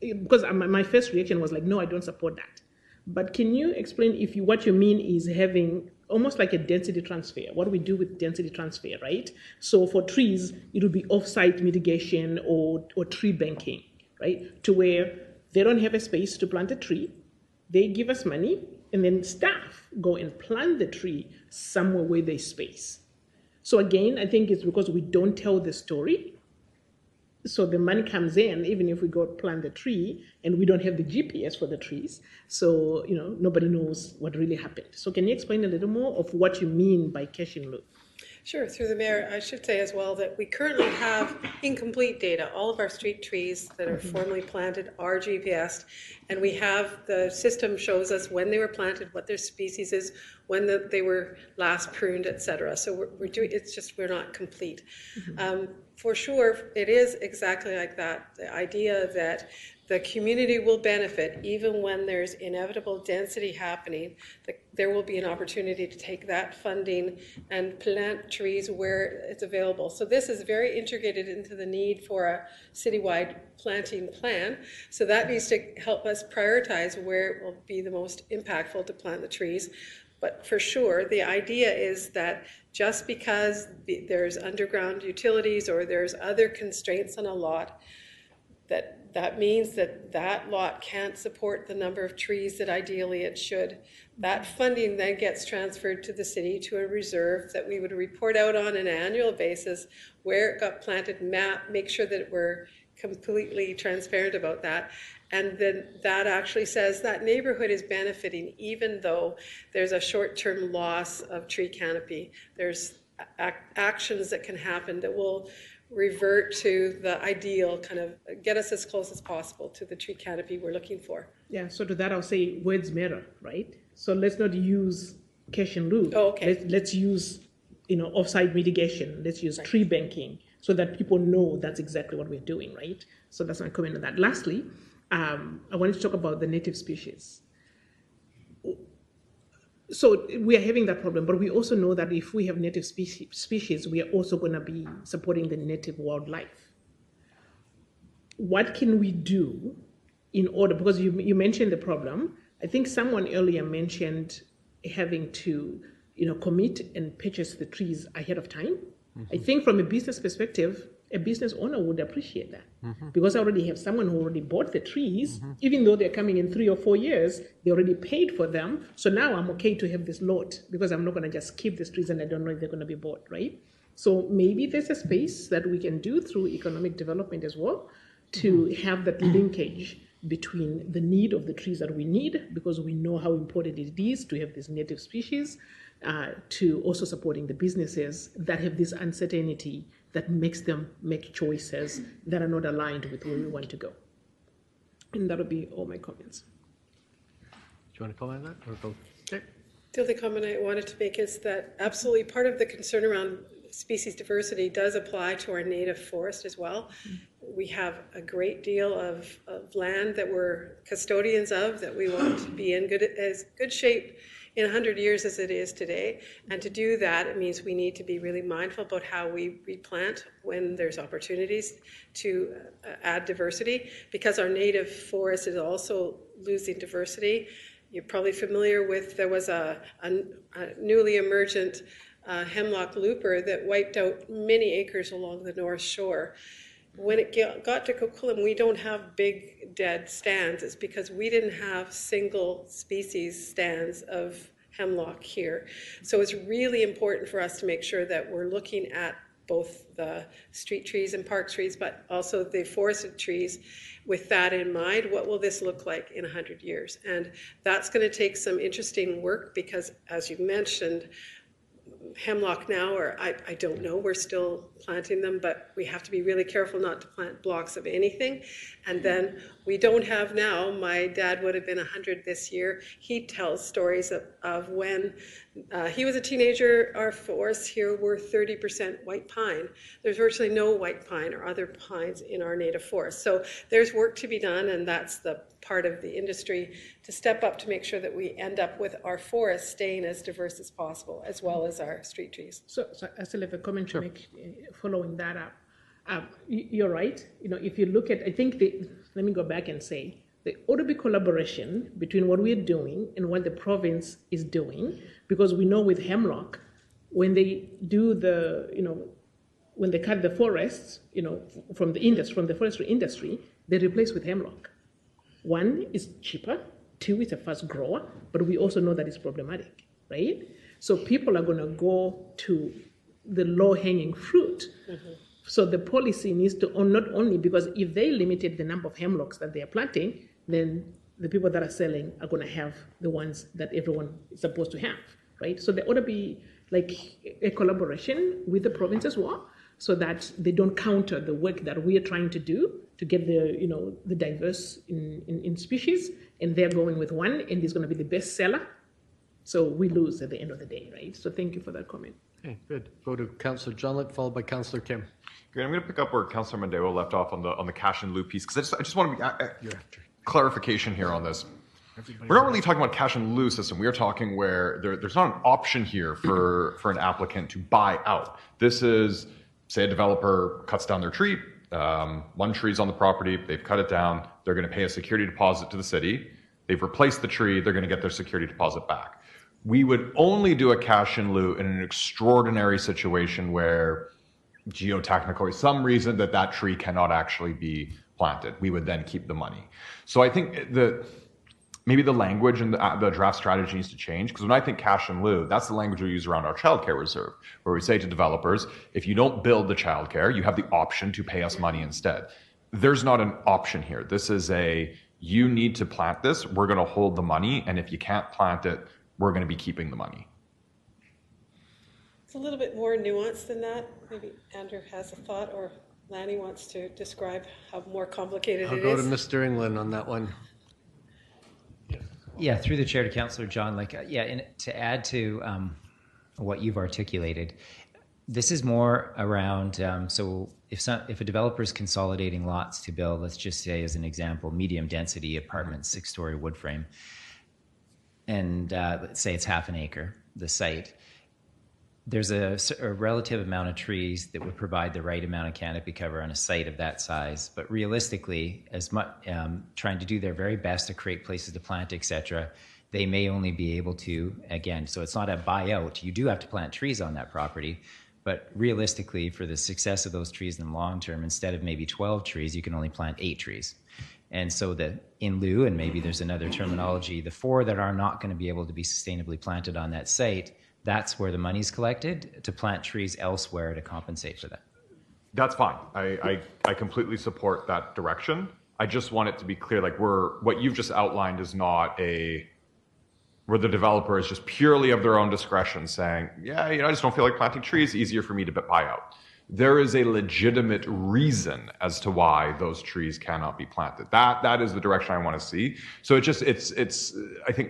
because my first reaction was like, no, I don't support that. But can you explain what you mean is having almost like a density transfer? What do we do with density transfer, right? So for trees, it would be off-site mitigation or tree banking, right? To where they don't have a space to plant a tree, they give us money, and then staff go and plant the tree somewhere where there's space. So again, I think it's because we don't tell the story. So the money comes in, even if we go plant the tree and we don't have the GPS for the trees. So, nobody knows what really happened. So can you explain a little more of what you mean by cash in lieu? Sure, through the mayor, I should say as well that we currently have incomplete data. All of our street trees that are formally planted are GPSed, and we have, the system shows us when they were planted, what their species is, when they were last pruned, etc. So we're doing, it's just, we're not complete. For sure, it is exactly like that. The idea that the community will benefit even when there's inevitable density happening, there will be an opportunity to take that funding and plant trees where it's available. So this is very integrated into the need for a citywide planting plan. So that needs to help us prioritize where it will be the most impactful to plant the trees. But for sure, the idea is that just because there's underground utilities or there's other constraints on a lot, that means that that lot can't support the number of trees that ideally it should. That funding then gets transferred to the city to a reserve that we would report out on an annual basis where it got planted, make sure that we're completely transparent about that. And then that actually says that neighborhood is benefiting even though there's a short-term loss of tree canopy. There's actions that can happen that will revert to the ideal, kind of get us as close as possible to the tree canopy we're looking for. Yeah, so to that I'll say words matter, right? So let's not use cash and lieu. Oh, okay. Let's use, offsite mitigation. Let's use tree banking so that people know that's exactly what we're doing, right? So that's my comment on that. Lastly, I wanted to talk about the native species. So we are having that problem, but we also know that if we have native species, we are also going to be supporting the native wildlife. What can we do in order, because you mentioned the problem, I think someone earlier mentioned having to, commit and purchase the trees ahead of time. I think from a business perspective, a business owner would appreciate that because I already have someone who already bought the trees, even though they're coming in 3 or 4 years, they already paid for them. So now I'm okay to have this lot because I'm not going to just keep these trees and I don't know if they're going to be bought, right? So maybe there's a space that we can do through economic development as well to have that linkage between the need of the trees that we need, because we know how important it is to have these native species, to also supporting the businesses that have this uncertainty that makes them make choices that are not aligned with where we want to go. And that'll be all my comments. Do you want to comment on that or go? Okay. The only comment I wanted to make is that absolutely part of the concern around species diversity does apply to our native forest as well. We have a great deal of land that we're custodians of, that we want to be in as good shape in 100 years as it is today. And to do that, it means we need to be really mindful about how we replant when there's opportunities to add diversity, because our native forest is also losing diversity. You're probably familiar with, there was a newly emergent hemlock looper that wiped out many acres along the North Shore. When it got to Coquitlam, we don't have big dead stands. It's because we didn't have single species stands of hemlock here. So it's really important for us to make sure that we're looking at both the street trees and park trees, but also the forested trees. With that in mind, what will this look like in 100 years? And that's going to take some interesting work because, as you mentioned, hemlock now, or I don't know, we're still planting them, but we have to be really careful not to plant blocks of anything. And then we don't have now, my dad would have been 100 this year. He tells stories of when he was a teenager, our forests here were 30% white pine. There's virtually no white pine or other pines in our native forest. So there's work to be done, and that's the part of the industry to step up to make sure that we end up with our forests staying as diverse as possible, as well as our street trees. So I still have a comment to make following that up. You're right. If you look at, I think, let me go back and say, there ought to be collaboration between what we're doing and what the province is doing, because we know with hemlock, when they do when they cut the forests, from the forestry industry, they replace with hemlock. One is cheaper, two is a fast grower, but we also know that it's problematic, right? So people are going to go to the low-hanging fruit. So the policy needs to, not only, because if they limited the number of hemlocks that they are planting, then the people that are selling are going to have the ones that everyone is supposed to have, right? So there ought to be like a collaboration with the province as well, so that they don't counter the work that we are trying to do to get the diverse in species, and they're going with one, and it's going to be the best seller. So we lose at the end of the day, right? So thank you for that comment. Okay, good. Go to Councillor Johnlett, followed by Councillor Kim. Great. I'm going to pick up where Councillor Mandeo left off on the cash and lieu piece, because I just want to be clarification here on this. We're not really talking about cash and lieu system. We are talking where there's not an option here for an applicant to buy out. This is, say, a developer cuts down their tree. One tree's on the property. They've cut it down. They're going to pay a security deposit to the city. They've replaced the tree. They're going to get their security deposit back. We would only do a cash in lieu in an extraordinary situation where geotechnical, some reason that tree cannot actually be planted. We would then keep the money. So I think maybe the language in the draft strategy needs to change, because when I think cash in lieu, that's the language we use around our childcare reserve, where we say to developers, if you don't build the childcare, you have the option to pay us money instead. There's not an option here. This is you need to plant this, we're going to hold the money, and if you can't plant it, we're going to be keeping the money. It's a little bit more nuanced than that. Maybe Andrew has a thought, or Lanny wants to describe how more complicated I'll it go is. to Mr. England on that one. Yeah, through the chair to Councillor John, and to add to what you've articulated, this is more around, so if a developer is consolidating lots to build, let's just say as an example, medium density apartments, 6-story wood frame, and let's say it's half an acre, the site, there's a relative amount of trees that would provide the right amount of canopy cover on a site of that size. But realistically, as much trying to do their very best to create places to plant, etc., they may only be able to, again, so it's not a buyout. You do have to plant trees on that property, but realistically, for the success of those trees in the long term, instead of maybe 12 trees, you can only plant 8 trees. And so in lieu, and maybe there's another terminology, the 4 that are not going to be able to be sustainably planted on that site, that's where the money's collected to plant trees elsewhere to compensate for that. That's fine. I completely support that direction. I just want it to be clear, what you've just outlined is not where the developer is just purely of their own discretion saying, yeah, I just don't feel like planting trees, easier for me to buy out. There is a legitimate reason as to why those trees cannot be planted. That is the direction I want to see. So it's I think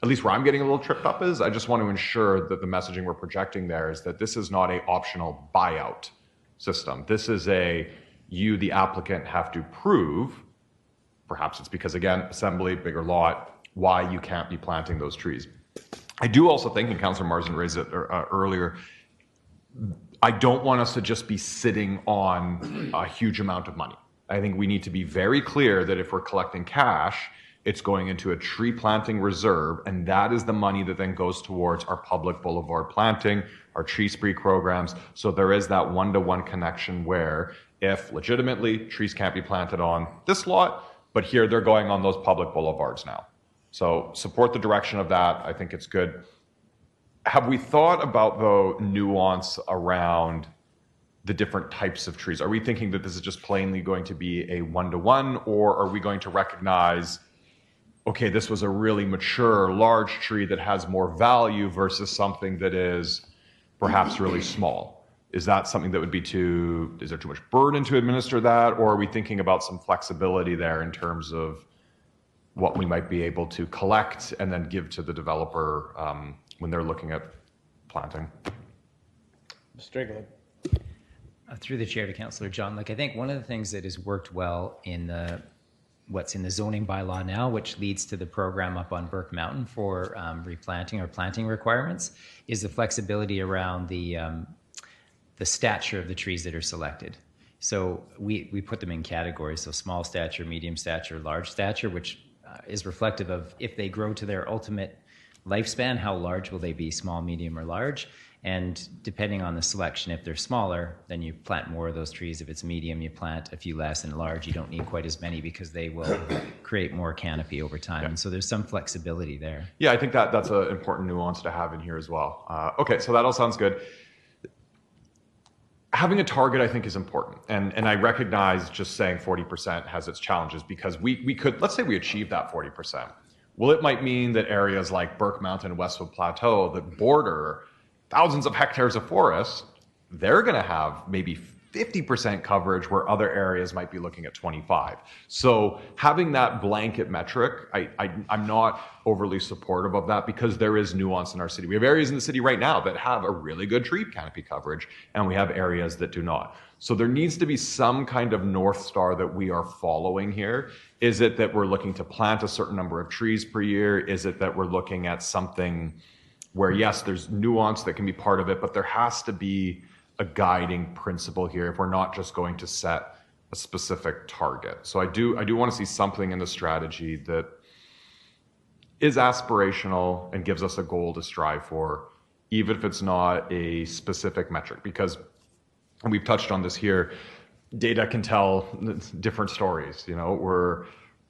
at least where I'm getting a little tripped up is I just want to ensure that the messaging we're projecting there is that this is not an optional buyout system. This is you, the applicant, have to prove, perhaps it's because, again, assembly, bigger lot, why you can't be planting those trees. I do also think, and Councillor Marsden raised it earlier, I don't want us to just be sitting on a huge amount of money. I think we need to be very clear that if we're collecting cash, it's going into a tree planting reserve, and that is the money that then goes towards our public boulevard planting, our tree spree programs. So there is that one-to-one connection where if legitimately trees can't be planted on this lot, but here they're going on those public boulevards now. So support the direction of that. I think it's good. Have we thought about the nuance around the different types of trees? Are we thinking that this is just plainly going to be a one-to-one, or are we going to recognize, okay, this was a really mature, large tree that has more value versus something that is perhaps really small? Is that something that would be is there too much burden to administer that? Or are we thinking about some flexibility there in terms of what we might be able to collect and then give to the developer when they're looking at planting? Mr. England. Through the chair to Councillor John, I think one of the things that has worked well in what's in the zoning bylaw now, which leads to the program up on Burke Mountain for replanting or planting requirements, is the flexibility around the stature of the trees that are selected. So we put them in categories, so small stature, medium stature, large stature, which is reflective of if they grow to their ultimate lifespan, how large will they be, small, medium, or large? And depending on the selection, if they're smaller, then you plant more of those trees. If it's medium, you plant a few less, and large, you don't need quite as many because they will create more canopy over time. Yeah. And so there's some flexibility there. Yeah, I think that's an important nuance to have in here as well. Okay, so that all sounds good. Having a target, I think, is important. And I recognize just saying 40% has its challenges, because we could, let's say we achieve that 40%. Well, it might mean that areas like Burke Mountain and Westwood Plateau that border thousands of hectares of forest, they're going to have maybe 50% coverage where other areas might be looking at 25. So having that blanket metric, I'm not overly supportive of that, because there is nuance in our city. We have areas in the city right now that have a really good tree canopy coverage, and we have areas that do not. So there needs to be some kind of North Star that we are following here. Is it that we're looking to plant a certain number of trees per year? Is it that we're looking at something where, yes, there's nuance that can be part of it, but there has to be a guiding principle here if we're not just going to set a specific target. So I do want to see something in the strategy that is aspirational and gives us a goal to strive for, even if it's not a specific metric. Because, and we've touched on this here, data can tell different stories. You know, where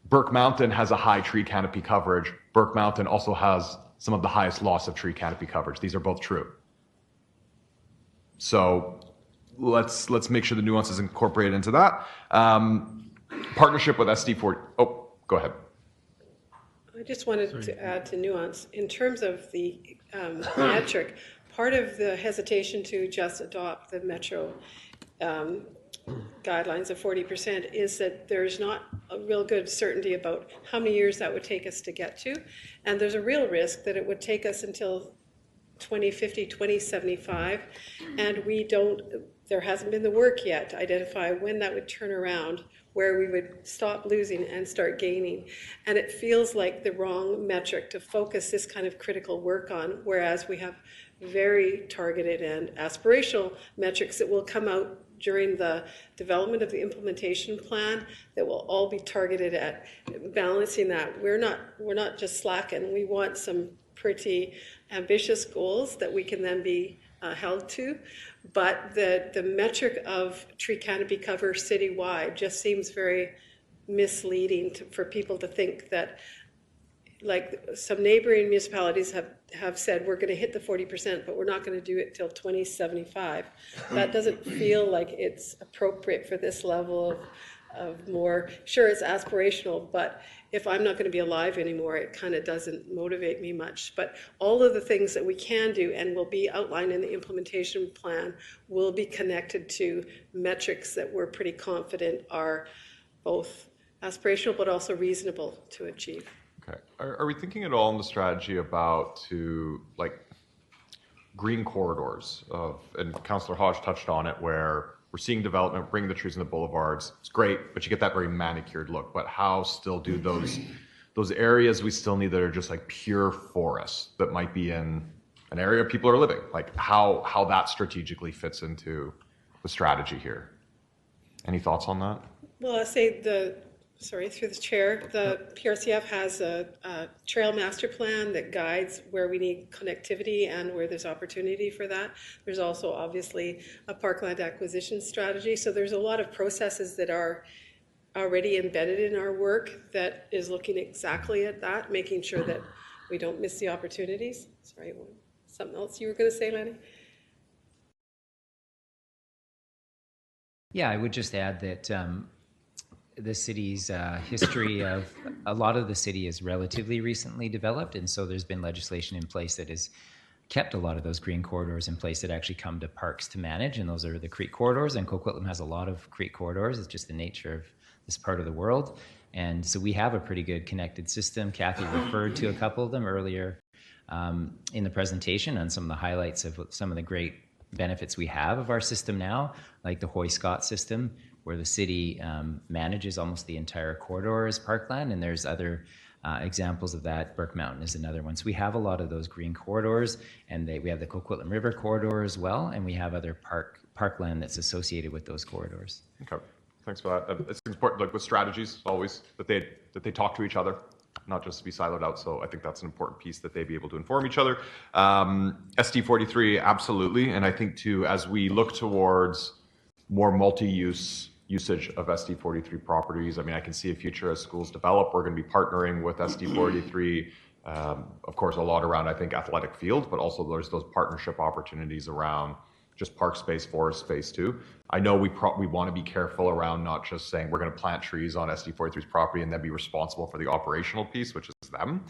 Burke Mountain has a high tree canopy coverage. Burke Mountain also has some of the highest loss of tree canopy coverage. These are both true. So let's make sure the nuance is incorporated into that. Partnership with SD40. Oh, go ahead. I just wanted to add to nuance. In terms of the metric, part of the hesitation to just adopt the Metro guidelines of 40% is that there's not a real good certainty about how many years that would take us to get to. And there's a real risk that it would take us until 2050, 2075, and there hasn't been the work yet to identify when that would turn around, where we would stop losing and start gaining. And it feels like the wrong metric to focus this kind of critical work on, whereas we have very targeted and aspirational metrics that will come out during the development of the implementation plan that will all be targeted at balancing that. We're not just slacking. We want some pretty ambitious goals that we can then be held to, but the metric of tree canopy cover citywide just seems very misleading for people to think that, like some neighboring municipalities have said, we're going to hit the 40%, but we're not going to do it till 2075. That doesn't feel like it's appropriate for this level of more, sure, it's aspirational, but if I'm not going to be alive anymore, it kind of doesn't motivate me much. But all of the things that we can do and will be outlined in the implementation plan will be connected to metrics that we're pretty confident are both aspirational but also reasonable to achieve. Okay. Are we thinking at all in the strategy about green corridors and Councillor Hodge touched on it, where we're seeing development, bringing the trees in the boulevards. It's great, but you get that very manicured look. But how still do those areas we still need that are just like pure forest that might be in an area people are living? Like how that strategically fits into the strategy here? Any thoughts on that? Well, I say through the chair, the PRCF has a trail master plan that guides where we need connectivity and where there's opportunity for that. There's also obviously a parkland acquisition strategy. So there's a lot of processes that are already embedded in our work that is looking exactly at that, making sure that we don't miss the opportunities. Sorry, something else you were going to say, Lanny? Yeah, I would just add that the city's history of a lot of the city is relatively recently developed, and so there's been legislation in place that has kept a lot of those green corridors in place that actually come to parks to manage, and those are the creek corridors, and Coquitlam has a lot of creek corridors. It's just the nature of this part of the world, and so we have a pretty good connected system. Kathy referred to a couple of them earlier in the presentation on some of the highlights of some of the great benefits we have of our system now, like the Hoy-Scott system, where the city manages almost the entire corridor as parkland, and there's other examples of that. Burke Mountain is another one. So we have a lot of those green corridors, and we have the Coquitlam River corridor as well, and we have other parkland that's associated with those corridors. Okay, thanks for that. It's important, like with strategies, always that they talk to each other, not just to be siloed out. So I think that's an important piece, that they be able to inform each other. SD43, absolutely, and I think too, as we look towards more multi-use usage of SD43 properties. I mean, I can see a future as schools develop. We're going to be partnering with SD43, of course, a lot around, I think, athletic fields, but also there's those partnership opportunities around just park space, forest space too. I know we want to be careful around not just saying we're going to plant trees on SD43's property and then be responsible for the operational piece, which is them.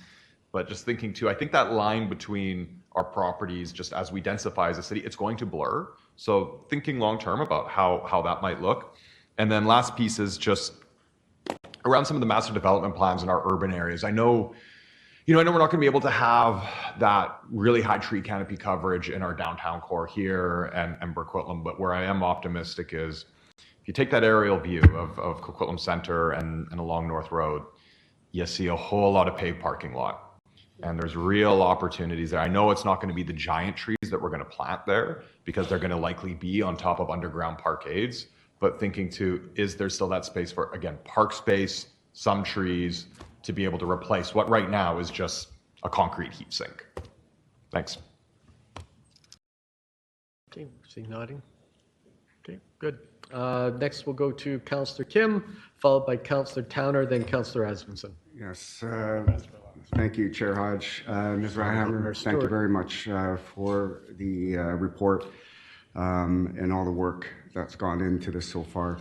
But just thinking too, I think that line between our properties, just as we densify as a city, it's going to blur. So thinking long term about how that might look. And then last piece is just around some of the master development plans in our urban areas. I know we're not going to be able to have that really high tree canopy coverage in our downtown core here and Coquitlam, but where I am optimistic is if you take that aerial view of Coquitlam Center and along North Road, you see a whole lot of paved parking lot. And there's real opportunities there. I know it's not going to be the giant trees that we're going to plant there because they're going to likely be on top of underground parkades. But thinking too, is there still that space for, again, park space, some trees, to be able to replace what right now is just a concrete heat sink? Thanks. Okay, see nodding. Okay, good. Next, we'll go to Councillor Kim, followed by Councillor Towner, then Councillor Asmussen. Yes, thank you, Chair Hodge. Ms. Ryhammer, thank you very much for the report and all the work that's gone into this so far.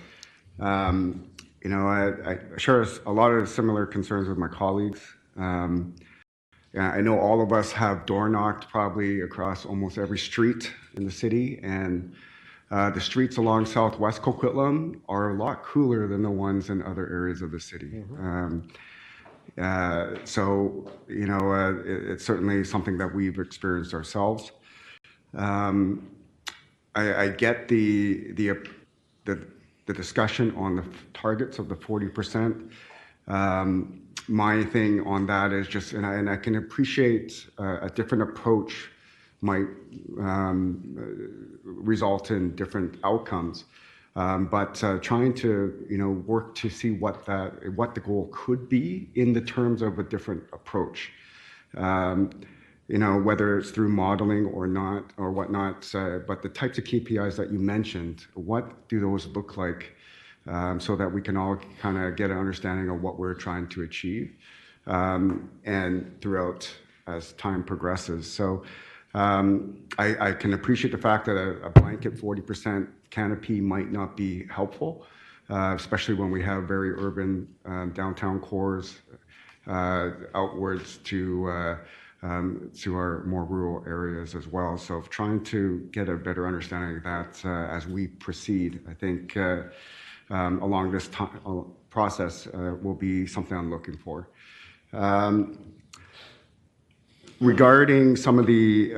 You know, I share a lot of similar concerns with my colleagues. Yeah, I know all of us have door knocked probably across almost every street in the city, and the streets along southwest Coquitlam are a lot cooler than the ones in other areas of the city. So, you know, it's certainly something that we've experienced ourselves. I get the discussion on the targets of the 40%. My thing on that is just, and I can appreciate a different approach might result in different outcomes. But trying to, you know, work to see what the goal could be in the terms of a different approach. You know, whether it's through modeling or not, or whatnot, but the types of KPIs that you mentioned, what do those look like? So that we can all kind of get an understanding of what we're trying to achieve, and throughout as time progresses. So I can appreciate the fact that a blanket 40% canopy might not be helpful, especially when we have very urban downtown cores outwards to our more rural areas as well. So trying to get a better understanding of that as we proceed, I think along this process will be something I'm looking for. Regarding some of the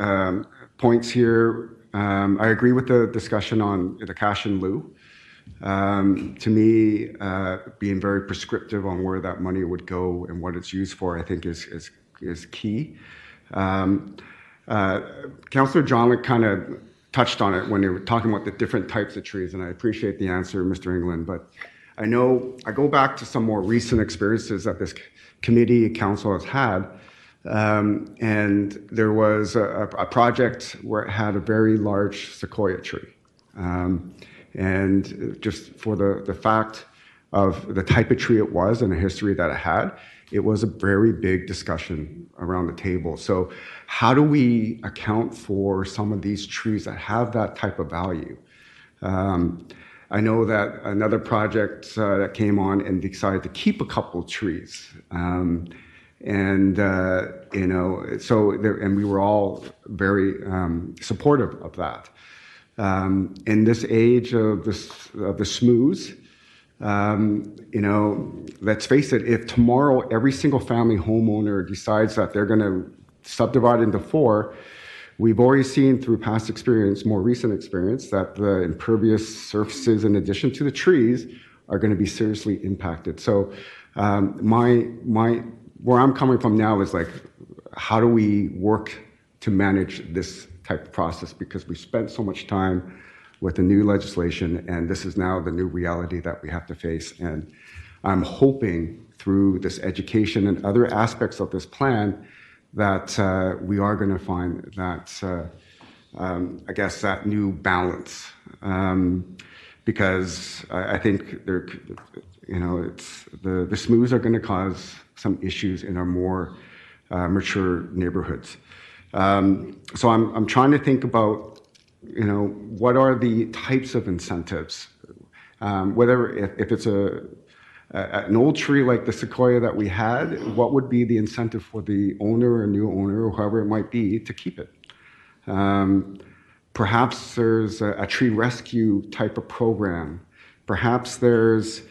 points here, I agree with the discussion on the cash in lieu. To me, being very prescriptive on where that money would go and what it's used for, I think is key. Councillor John kind of touched on it when they were talking about the different types of trees, and I appreciate the answer, Mr. England, but I know I go back to some more recent experiences that this committee council has had, and there was a project where it had a very large sequoia tree. And just for the fact of the type of tree it was and the history that it had, it was a very big discussion around the table. So how do we account for some of these trees that have that type of value? I know that another project that came on and decided to keep a couple of trees. You know, so there, and we were all very supportive of that. In this age of the smooths, you know, let's face it, if tomorrow every single family homeowner decides that they're going to subdivide into 4, we've already seen through past experience, more recent experience, that the impervious surfaces in addition to the trees are going to be seriously impacted. So where I'm coming from now is like, how do we work to manage this type of process? Because we spent so much time with the new legislation, and this is now the new reality that we have to face. And I'm hoping through this education and other aspects of this plan that we are going to find that, I guess, that new balance. Because I think there, you know, it's the smooths are going to cause some issues in our more mature neighborhoods. So I'm trying to think about, you know, what are the types of incentives? Whether if it's an old tree like the sequoia that we had, what would be the incentive for the owner or new owner or whoever it might be to keep it? Perhaps there's a tree rescue type of program. Perhaps there's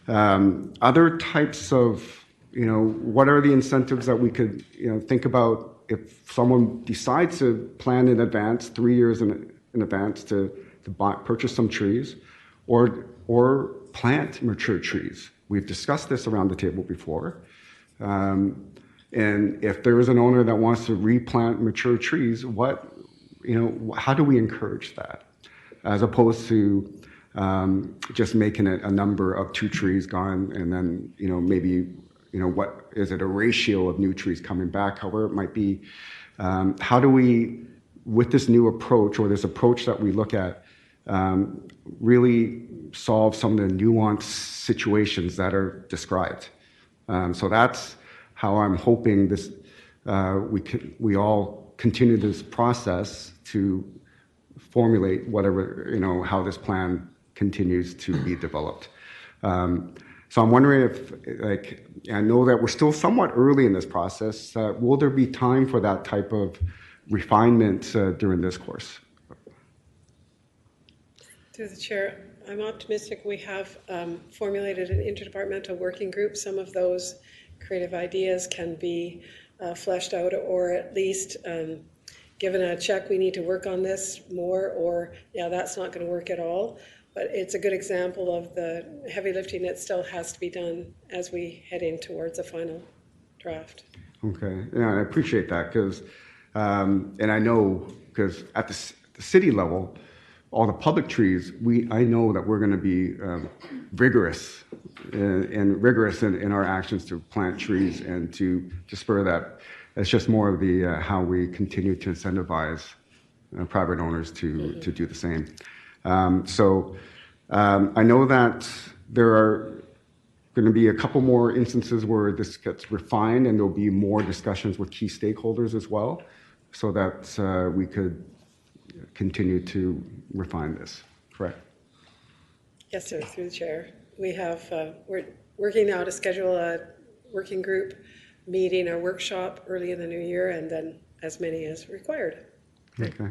other types of, you know, what are the incentives that we could, you know, think about if someone decides to plan in advance, 3 years in advance to purchase some trees or plant mature trees. We've discussed this around the table before. And if there is an owner that wants to replant mature trees, what, you know, how do we encourage that? As opposed to just making it a number of 2 trees gone and then, you know, maybe, you know, what is it, a ratio of new trees coming back, however it might be. How do we, with this new approach or this approach that we look at, really solve some of the nuanced situations that are described. So that's how I'm hoping this we all continue this process to formulate whatever, how this plan continues to be developed. So I'm wondering if, I know that we're still somewhat early in this process. Will there be time for that type of refinement during this course? Through the chair, I'm optimistic we have formulated an interdepartmental working group. Some of those creative ideas can be fleshed out, or at least given a check, we need to work on this more, or yeah, that's not going to work at all. But it's a good example of the heavy lifting that still has to be done as we head in towards a final draft. Okay, yeah, I appreciate that because, and I know because at the city level, all the public trees, I know that we're going to be rigorous in our actions to plant trees and to spur that. It's just more of the how we continue to incentivize private owners to do the same. So I know that there are going to be a couple more instances where this gets refined, and there'll be more discussions with key stakeholders as well, so that we could continue to refine this. Correct? Yes, sir. Through the chair, we have we're working now to schedule a working group meeting or workshop early in the new year, and then as many as required. Okay.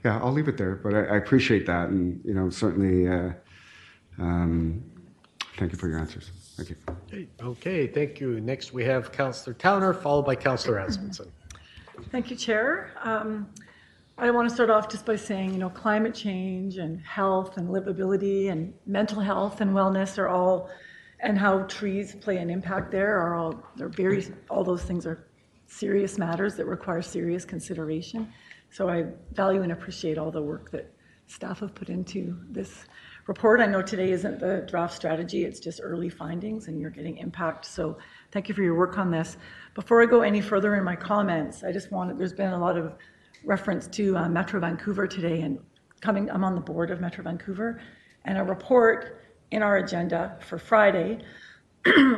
Yeah, I'll leave it there, but I appreciate that, and certainly thank you for your answers. Thank you. Okay, thank you. Next we have Councillor Towner, followed by Councillor Asmundson. Thank you, Chair. I want to start off just by saying, climate change and health and livability and mental health and wellness are all, and how trees play an impact there are all, all those things are serious matters that require serious consideration. So I value and appreciate all the work that staff have put into this report. I know today isn't the draft strategy, it's just early findings and you're getting impact. So thank you for your work on this. Before I go any further in my comments, I just there's been a lot of reference to Metro Vancouver today, and I'm on the board of Metro Vancouver, and a report in our agenda for Friday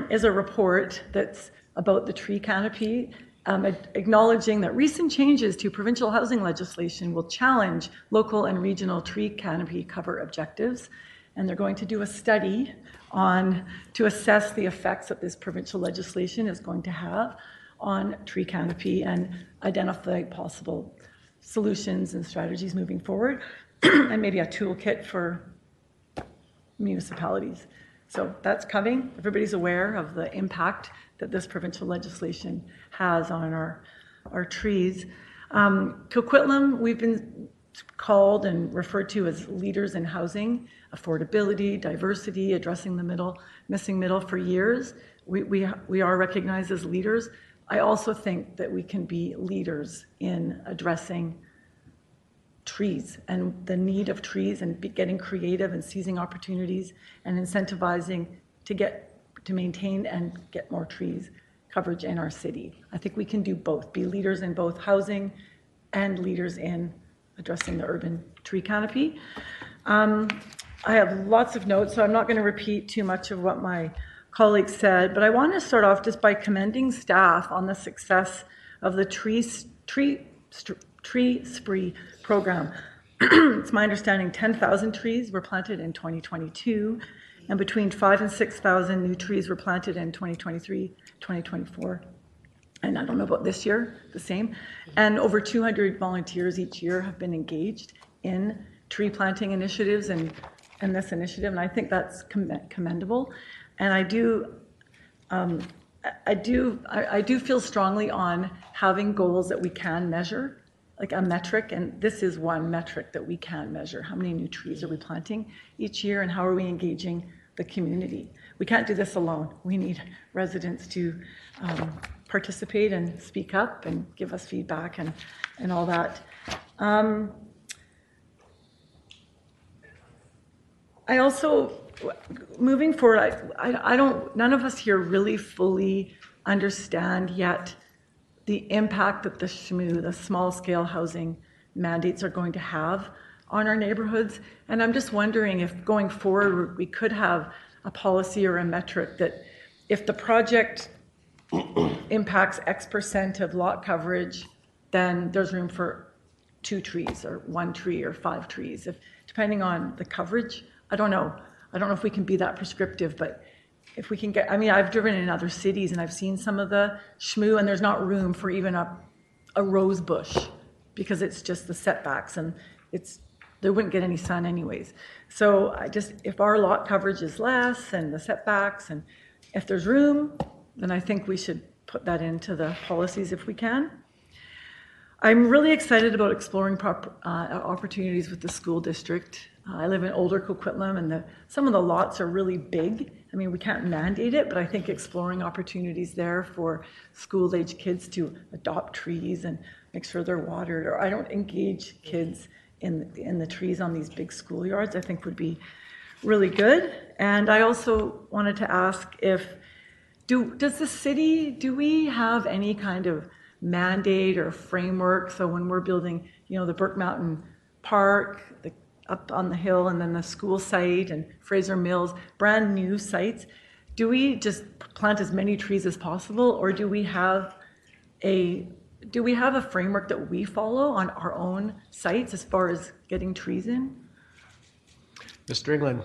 is a report that's about the tree canopy, acknowledging that recent changes to provincial housing legislation will challenge local and regional tree canopy cover objectives, and they're going to do a study to assess the effects that this provincial legislation is going to have on tree canopy and identify possible solutions and strategies moving forward, and maybe a toolkit for municipalities. So that's coming. Everybody's aware of the impact that this provincial legislation has on our trees. Coquitlam, we've been called and referred to as leaders in housing, affordability, diversity, addressing the missing middle for years. We are recognized as leaders. I also think that we can be leaders in addressing trees and the need of trees, and getting creative and seizing opportunities and incentivizing to maintain and get more trees coverage in our city. I think we can do both, be leaders in both housing and leaders in addressing the urban tree canopy. I have lots of notes, so I'm not going to repeat too much of what my colleagues said, but I want to start off just by commending staff on the success of the tree spree program. It's my understanding 10,000 trees were planted in 2022, and between 5,000 and 6,000 new trees were planted in 2023, 2024. And I don't know about this year, the same. And over 200 volunteers each year have been engaged in tree planting initiatives and this initiative, and I think that's commendable. And I do feel strongly on having goals that we can measure, like a metric, and this is one metric that we can measure. How many new trees are we planting each year, and how are we engaging the community? We can't do this alone. We need residents to participate and speak up and give us feedback and all that. I also, moving forward, none of us here really fully understand yet the impact that the SHMU, the small scale housing mandates, are going to have on our neighborhoods. And I'm just wondering if going forward, we could have a policy or a metric that if the project impacts X percent of lot coverage, then there's room for 2 trees or 1 tree or 5 trees, depending on the coverage. I don't know if we can be that prescriptive, but if we can get, I mean, I've driven in other cities and I've seen some of the schmoo, and there's not room for even a rose bush because it's just the setbacks, and they wouldn't get any sun anyways. So if our lot coverage is less and the setbacks, and if there's room, then I think we should put that into the policies if we can. I'm really excited about exploring opportunities with the school district. I live in older Coquitlam, and some of the lots are really big. I mean, we can't mandate it, but I think exploring opportunities there for school-age kids to adopt trees and make sure they're watered, or I don't engage kids in the trees on these big schoolyards, I think would be really good. And I also wanted to ask does the city, do we have any kind of mandate or framework? So when we're building, the Burke Mountain Park, up on the hill, and then the school site and Fraser Mills, brand new sites, do we just plant as many trees as possible, or do we have a framework that we follow on our own sites as far as getting trees in? Mr. England.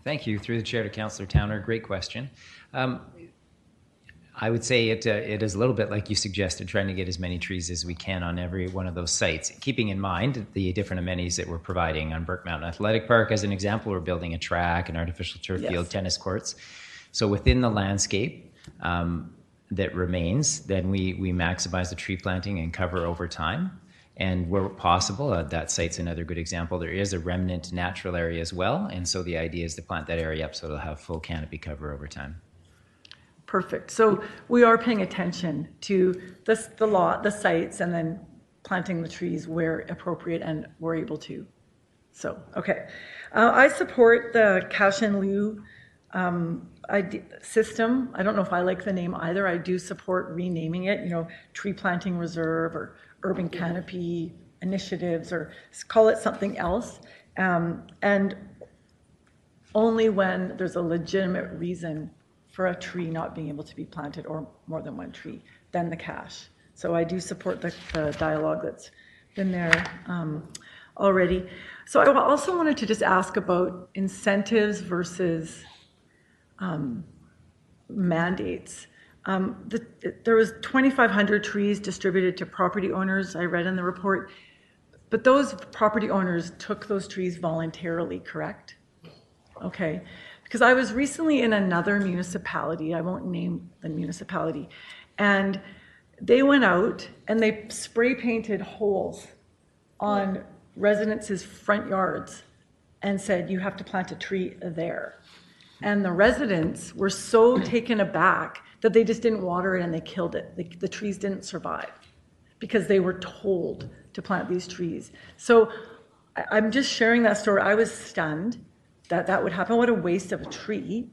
Thank you. Through the chair to Councillor Towner, great question. I would say it is a little bit like you suggested, trying to get as many trees as we can on every one of those sites, keeping in mind the different amenities that we're providing on Burke Mountain Athletic Park. As an example, we're building a track, an artificial turf field, tennis courts. So within the landscape that remains, then we maximize the tree planting and cover over time. And where possible, that site's another good example. There is a remnant natural area as well, and so the idea is to plant that area up so it'll have full canopy cover over time. Perfect. So we are paying attention to the sites, and then planting the trees where appropriate and we're able to. So, okay. I support the cash in lieu system. I don't know if I like the name either. I do support renaming it, tree planting reserve or urban canopy initiatives, or call it something else. And only when there's a legitimate reason for a tree not being able to be planted, or more than 1 tree, then the cash. So I do support the dialogue that's been there already. So I also wanted to just ask about incentives versus mandates. There was 2,500 trees distributed to property owners, I read in the report, but those property owners took those trees voluntarily, correct? Okay. Because I was recently in another municipality, I won't name the municipality, and they went out and they spray painted holes on residents' front yards and said, you have to plant a tree there. And the residents were so taken aback that they just didn't water it and they killed it. The trees didn't survive because they were told to plant these trees. So I'm just sharing that story. I was stunned that would happen. What a waste of a tree,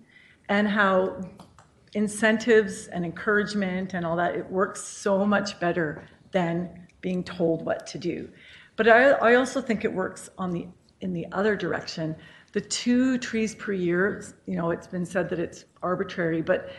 and how incentives and encouragement and all that, it works so much better than being told what to do. But I also think it works in the other direction. The 2 trees per year, it's been said that it's arbitrary, but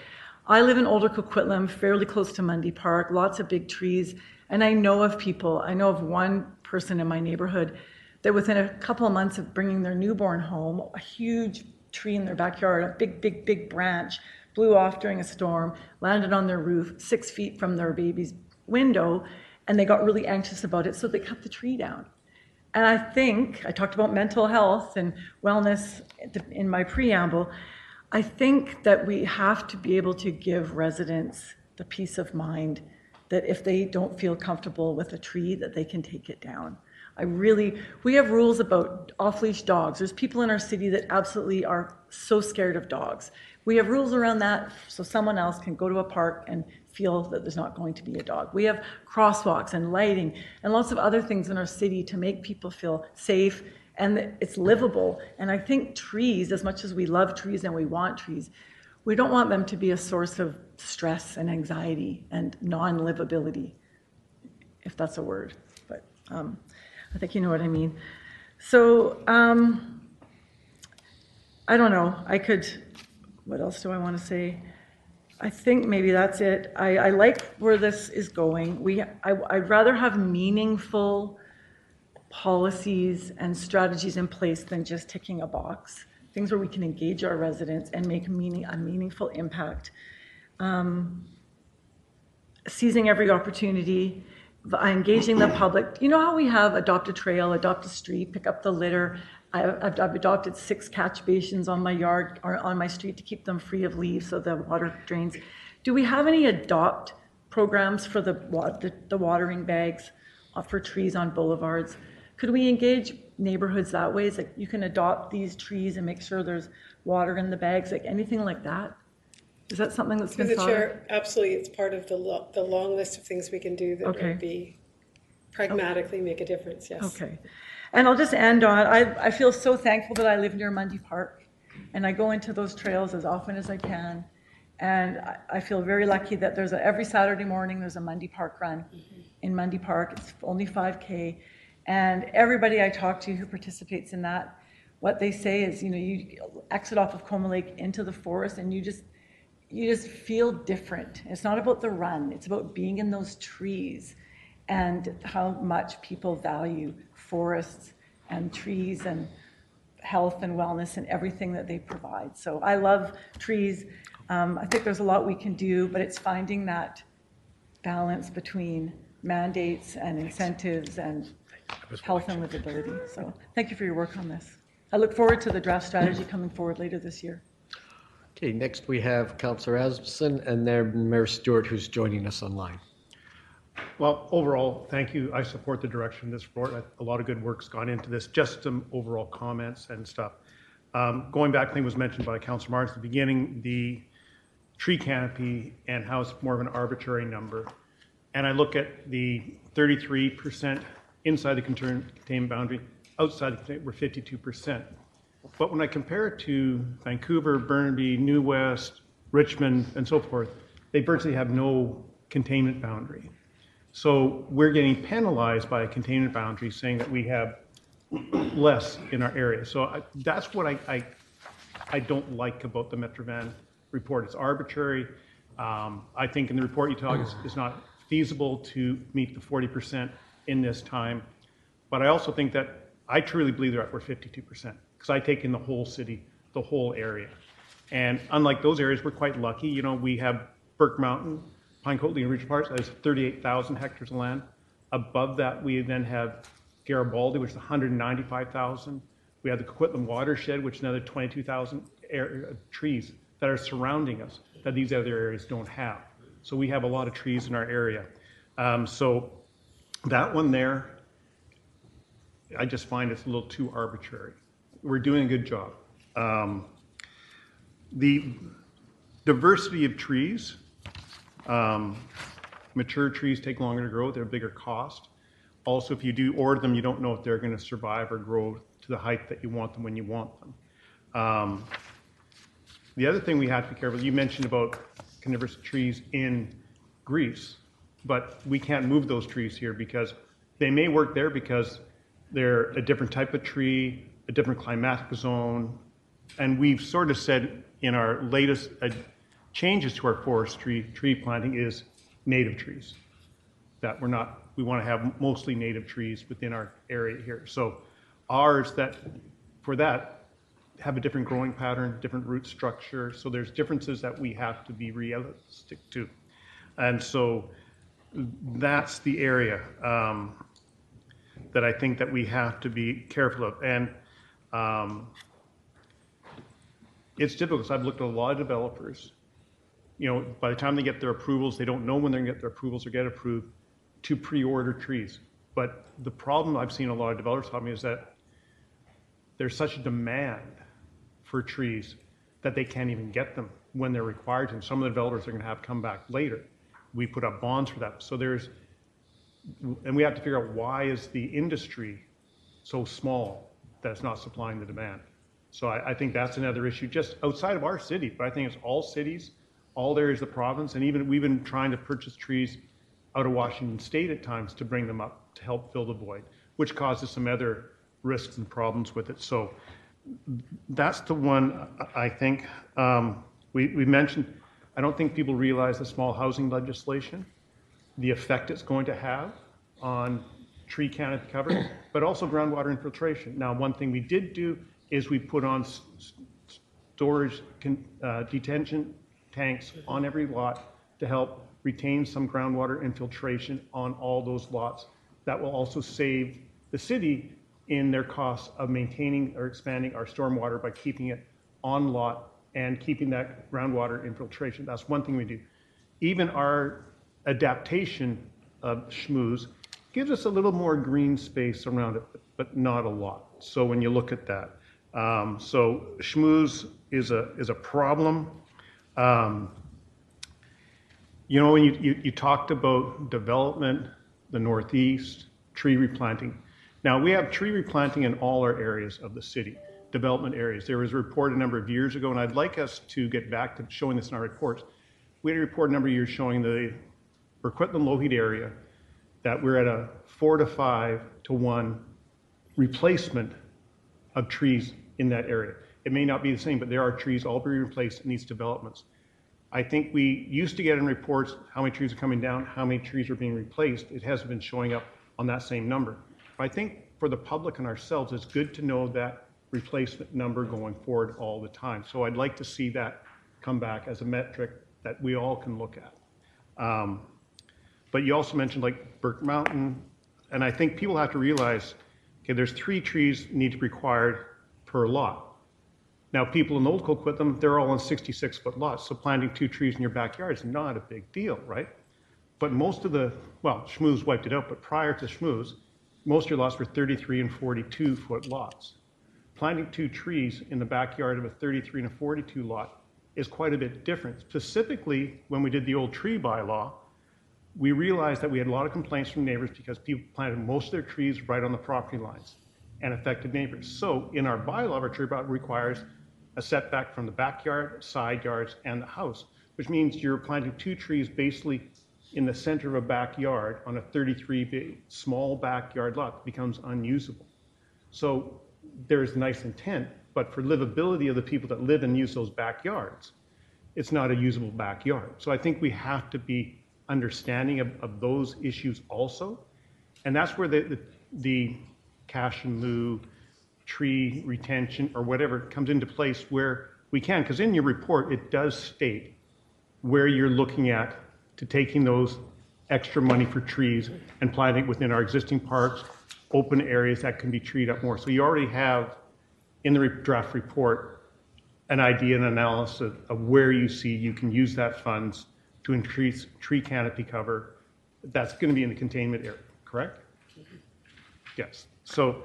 I live in older Coquitlam, fairly close to Mundy Park, lots of big trees, and I know of one person in my neighborhood that within a couple of months of bringing their newborn home, a huge tree in their backyard, a big branch, blew off during a storm, landed on their roof 6 feet from their baby's window, and they got really anxious about it, so they cut the tree down. And I think, I talked about mental health and wellness in my preamble, I think that we have to be able to give residents the peace of mind that if they don't feel comfortable with a tree, that they can take it down. We have rules about off-leash dogs. There's people in our city that absolutely are so scared of dogs. We have rules around that so someone else can go to a park and feel that there's not going to be a dog. We have crosswalks and lighting and lots of other things in our city to make people feel safe and that it's livable. And I think trees, as much as we love trees and we want trees, we don't want them to be a source of stress and anxiety and non-livability, if that's a word. But I think you know what I mean. So, I don't know, what else do I want to say? I think maybe that's it. I like where this is going. I'd rather have meaningful policies and strategies in place than just ticking a box. Things where we can engage our residents and make a meaningful impact. Seizing every opportunity, engaging the public. You know how we have adopt a trail, adopt a street, pick up the litter. I've adopted 6 catch basins on my yard or on my street to keep them free of leaves so the water drains. Do we have any adopt programs for the watering bags for trees on boulevards? Could we engage neighborhoods that way? It's like you can adopt these trees and make sure there's water in the bags, like anything like that? Is that something that's been Through the thought of? chair, absolutely, it's part of the long list of things we can do that would be pragmatically make a difference, yes. Okay. And I'll just end on, I feel so thankful that I live near Mundy Park, and I go into those trails as often as I can. And I feel very lucky that every Saturday morning, there's a Mundy Park run in Mundy Park. It's only 5K. And everybody I talk to who participates in that, what they say is, you exit off of Coma Lake into the forest and you just feel different. It's not about the run, it's about being in those trees and how much people value forests and trees and health and wellness and everything that they provide. So I love trees. I think there's a lot we can do, but it's finding that balance between mandates and incentives and health and livability. So thank you for your work on this. I look forward to the draft strategy coming forward later this year. Okay, next we have Councillor Asmussen and then Mayor Stewart, who's joining us online. Well, overall, thank you. I support the direction of this report. A lot of good work's gone into this. Just some overall comments and stuff. Going back, I think it was mentioned by Councillor Mars at the beginning, the tree canopy and how it's more of an arbitrary number. And I look at the 33% inside the containment boundary, outside the containment, we're 52%. But when I compare it to Vancouver, Burnaby, New West, Richmond, and so forth, they virtually have no containment boundary. So we're getting penalized by a containment boundary saying that we have less in our area. So that's what I don't like about the Metrovan report. It's arbitrary. I think in the report you talk, it's not feasible to meet the 40% in this time. But I also think that I truly believe that we're 52%, because I take in the whole city, the whole area. And unlike those areas, we're quite lucky. We have Burke Mountain, Pine Coatley and Regional Parks, that is 38,000 hectares of land. Above that, we then have Garibaldi, which is 195,000. We have the Coquitlam watershed, which is another 22,000 trees that are surrounding us that these other areas don't have. So we have a lot of trees in our area. So that one there, I just find it's a little too arbitrary. We're doing a good job. The diversity of trees, mature trees take longer to grow, they're a bigger cost. Also, if you do order them, you don't know if they're going to survive or grow to the height that you want them when you want them. The other thing we have to be careful, you mentioned about coniferous trees in Greece, but we can't move those trees here because they may work there because they're a different type of tree, a different climatic zone, and we've sort of said in our latest changes to our forestry tree planting is native trees. That we want to have mostly native trees within our area here. So ours for that have a different growing pattern, different root structure. So there's differences that we have to be realistic to. And so that's the area that I think that we have to be careful of. And it's difficult because I've looked at a lot of developers. By the time they get their approvals, they don't know when they're going to get their approvals or get approved to pre-order trees. But the problem I've seen a lot of developers tell me is that there's such a demand for trees that they can't even get them when they're required to. And some of the developers are going to have to come back later. We put up bonds for that. So and we have to figure out why is the industry so small that it's not supplying the demand. So I think that's another issue just outside of our city, but I think it's all cities, all areas of the province, and even we've been trying to purchase trees out of Washington State at times to bring them up to help fill the void. which causes some other risks and problems with it. So that's the one I think we mentioned. I don't think people realize the small housing legislation, the effect it's going to have on tree canopy cover, but also groundwater infiltration. Now, one thing we did do is we put on storage detention tanks on every lot to help retain some groundwater infiltration on all those lots. That will also save the city in their costs of maintaining or expanding our stormwater by keeping it on lot and keeping that groundwater infiltration. That's one thing we do. Even our adaptation of schmooze gives us a little more green space around it, but not a lot. So when you look at that, so schmooze is a problem. You know, when you talked about development, the Northeast, tree replanting. Now, we have tree replanting in all our areas of the city, development areas. There was a report a number of years ago, and I'd like us to get back to showing this in our reports. We had a report a number of years showing the Coquitlam Lougheed area that we're at a 4 to 5 to 1 replacement of trees in that area. It may not be the same, but there are trees all being replaced in these developments. I think we used to get in reports how many trees are coming down, how many trees are being replaced. It hasn't been showing up on that same number. But I think for the public and ourselves, it's good to know that replacement number going forward all the time. So I'd like to see that come back as a metric that we all can look at. But you also mentioned like Burke Mountain, and I think people have to realize, okay, there's 3 trees need to be required per lot. Now, people in Old Coquitlam, they're all on 66-foot lots, so planting 2 trees in your backyard is not a big deal, right? But most of the, well, schmooze wiped it out, but prior to schmooze, most of your lots were 33 and 42-foot lots. Planting 2 trees in the backyard of a 33 and a 42 lot is quite a bit different. Specifically, when we did the old tree bylaw, we realized that we had a lot of complaints from neighbors because people planted most of their trees right on the property lines and affected neighbors. So in our bylaw, our tree bylaw requires a setback from the backyard, side yards, and the house, which means you're planting 2 trees basically in the center of a backyard on a 33 small backyard lot. It becomes unusable. So there's nice intent, but for livability of the people that live and use those backyards, it's not a usable backyard. So I think we have to be understanding of those issues also. And that's where the cash in lieu, tree retention, or whatever comes into place where we can. Because in your report, it does state where you're looking at to taking those extra money for trees and planting within our existing parks, open areas that can be treed up more. So you already have in the draft report an idea and analysis of where you see you can use that funds to increase tree canopy cover. That's going to be in the containment area, correct? Yes. So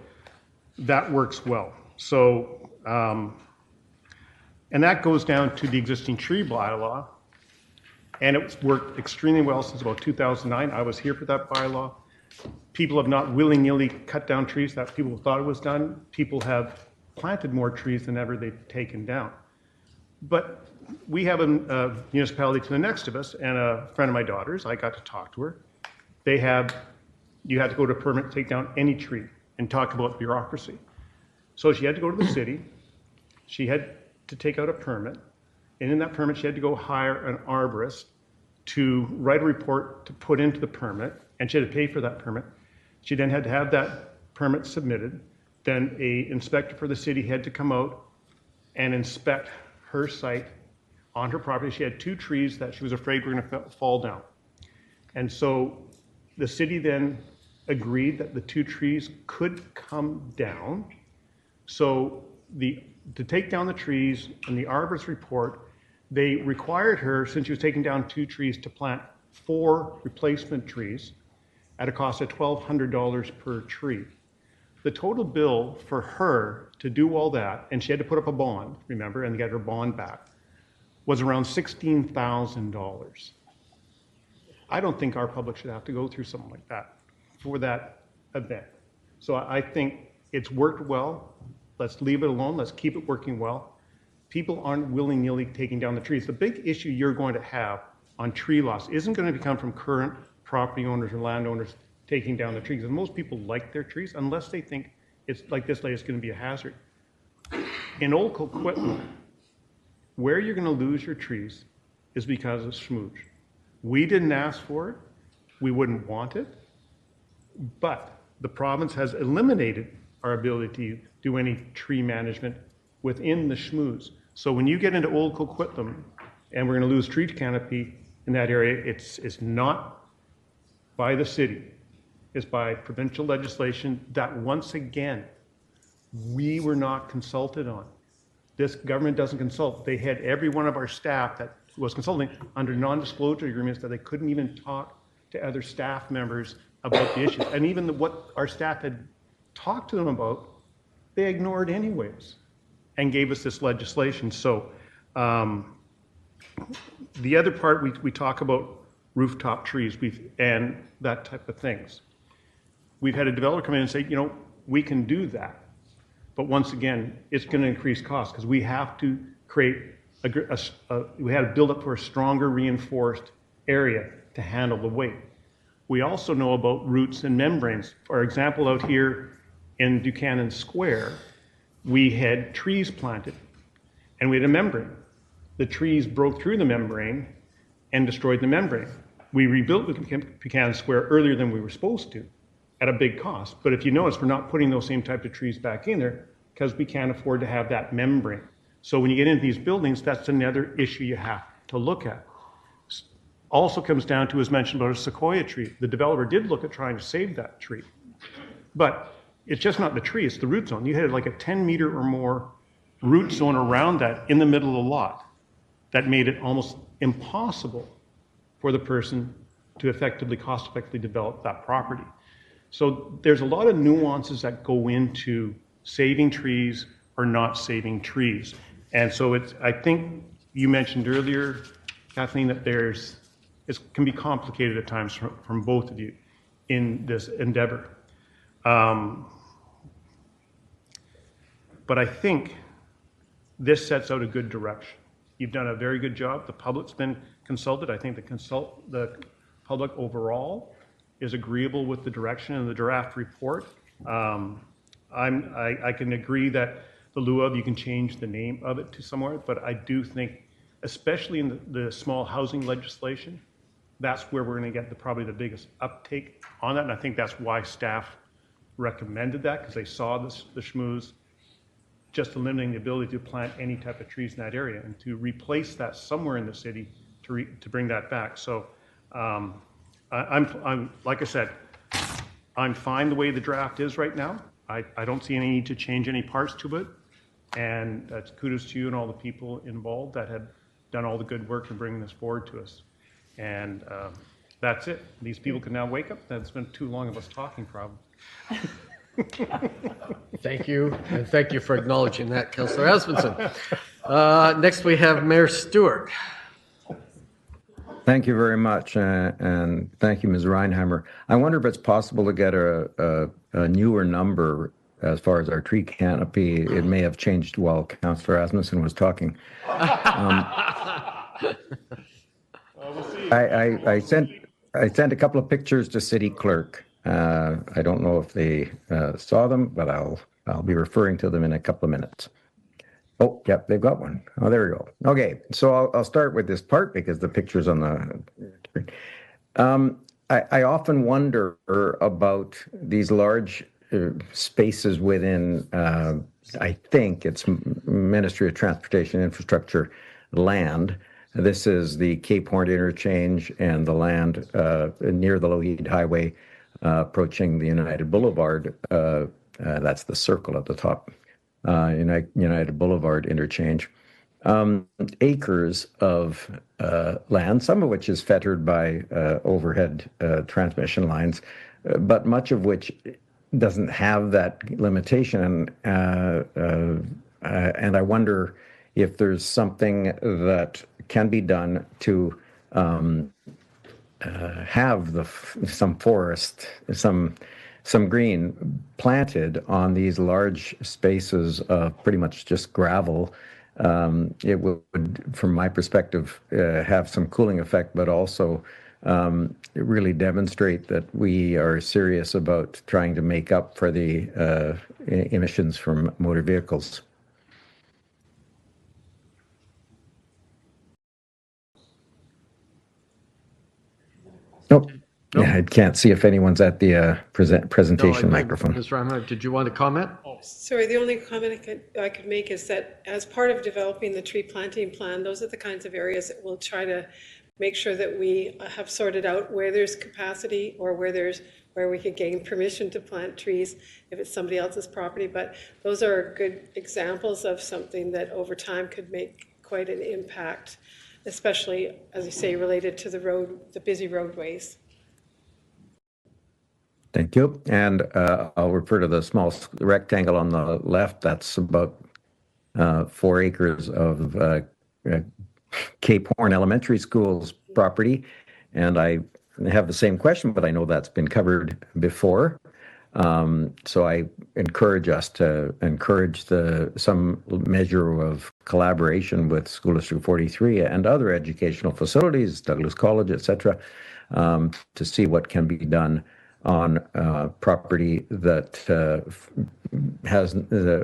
that works well. So, and that goes down to the existing tree bylaw, and it's worked extremely well since about 2009. I was here for that bylaw. People have not willy-nilly cut down trees that people thought it was done. People have planted more trees than ever they've taken down. But we have a municipality to the next of us, and a friend of my daughter's, I got to talk to her. You had to go to permit to take down any tree and talk about bureaucracy. So she had to go to the city, she had to take out a permit, and in that permit she had to go hire an arborist to write a report to put into the permit, and she had to pay for that permit. She then had to have that permit submitted. Then an inspector for the city had to come out and inspect her site on her property. She had 2 trees that she was afraid were going to fall down. And so the city then agreed that the 2 trees could come down. So to take down the trees in the arborist report, they required her, since she was taking down 2 trees, to plant 4 replacement trees at a cost of $1,200 per tree. The total bill for her to do all that, and she had to put up a bond, remember, and get her bond back, was around $16,000. I don't think our public should have to go through something like that for that event. So I think it's worked well. Let's leave it alone. Let's keep it working well. People aren't willy-nilly taking down the trees. The big issue you're going to have on tree loss isn't going to come from current property owners or landowners taking down the trees. And most people like their trees unless they think it's like this lady, it's going to be a hazard. In Old Coquitlam, where you're going to lose your trees is because of smooch. We didn't ask for it. We wouldn't want it. But the province has eliminated our ability to do any tree management within the schmooze. So when you get into Old Coquitlam and we're going to lose tree canopy in that area, it's not by the city. It's by provincial legislation that, once again, we were not consulted on. This government doesn't consult. They had every one of our staff that was consulting under non-disclosure agreements that they couldn't even talk to other staff members about the issues. And even what our staff had talked to them about, they ignored anyways and gave us this legislation. So the other part, we talk about rooftop trees and that type of things. We've had a developer come in and say, we can do that. But once again, it's going to increase costs because we have to create we had to build up for a stronger reinforced area to handle the weight. We also know about roots and membranes. For example, out here in Buchanan Square, we had trees planted and we had a membrane. The trees broke through the membrane and destroyed the membrane. We rebuilt Buchanan Square earlier than we were supposed to at a big cost. But if you notice, we're not putting those same type of trees back in there because we can't afford to have that membrane. So when you get into these buildings, that's another issue you have to look at. Also comes down to, as mentioned, about a sequoia tree. The developer did look at trying to save that tree. But it's just not the tree, it's the root zone. You had like a 10-meter or more root zone around that in the middle of the lot that made it almost impossible for the person to cost-effectively develop that property. So there's a lot of nuances that go into saving trees or not saving trees. And so I think you mentioned earlier, Kathleen, that it can be complicated at times from both of you in this endeavor. But I think this sets out a good direction. You've done a very good job. The public's been consulted. I think the public overall is agreeable with the direction in the draft report. I can agree that the lieu of, you can change the name of it to somewhere, but I do think, especially in the small housing legislation, that's where we're going to get probably the biggest uptake on that. And I think that's why staff recommended that, because they saw the schmooze just eliminating the ability to plant any type of trees in that area and to replace that somewhere in the city to bring that back. So I'm like I said, I'm fine the way the draft is right now. I don't see any need to change any parts to it. And that's kudos to you and all the people involved that have done all the good work in bringing this forward to us. And that's it. These people can now wake up. That's been too long of us talking, probably. Thank you, and thank you for acknowledging that, Councillor Asmundson. Next, we have Mayor Stewart. Thank you very much, and thank you, Ms. Reinheimer. I wonder if it's possible to get a newer number as far as our tree canopy. It may have changed while Councillor Asmundson was talking. I sent a couple of pictures to City Clerk. I don't know if they saw them, but I'll be referring to them in a couple of minutes. Oh, yep, they've got one. Oh, there we go. Okay, so I'll start with this part because the picture's on the screen. I often wonder about these large spaces within, I think it's Ministry of Transportation Infrastructure land. This is the Cape Horn interchange and the land near the Lougheed Highway approaching the United Boulevard. That's the circle at the top. United Boulevard interchange, acres of land, some of which is fettered by overhead transmission lines, but much of which doesn't have that limitation. And I wonder if there's something that can be done to have some forest, some green planted on these large spaces of pretty much just gravel. It would, from my perspective, have some cooling effect, but also really demonstrate that we are serious about trying to make up for the emissions from motor vehicles. Nope. Nope. Yeah, I can't see if anyone's at the presentation microphone. Ms. Reimer, did you want to comment? Sorry, the only comment I could make is that as part of developing the tree planting plan, those are the kinds of areas that we'll try to make sure that we have sorted out where there's capacity or where we could gain permission to plant trees if it's somebody else's property. But those are good examples of something that over time could make quite an impact, especially, as you say, related to the busy roadways. Thank you. And I'll refer to the small rectangle on the left. That's about 4 acres of Cape Horn Elementary School's property. And I have the same question, but I know that's been covered before. So I encourage us to encourage some measure of collaboration with School District 43 and other educational facilities, Douglas College, etc., to see what can be done on property that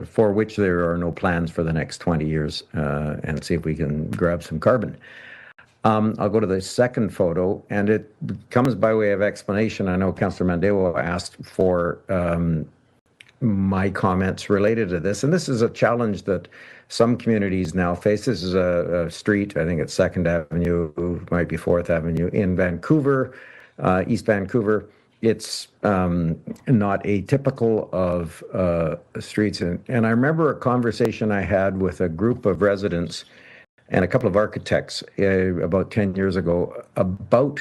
for which there are no plans for the next 20 years, and see if we can grab some carbon. I'll go to the second photo, and it comes by way of explanation. I know Councillor Mandeo asked for my comments related to this, and this is a challenge that some communities now face. This is a street, I think it's 2nd Avenue, might be 4th Avenue, in Vancouver, East Vancouver. It's not atypical of streets. And I remember a conversation I had with a group of residents and a couple of architects about 10 years ago about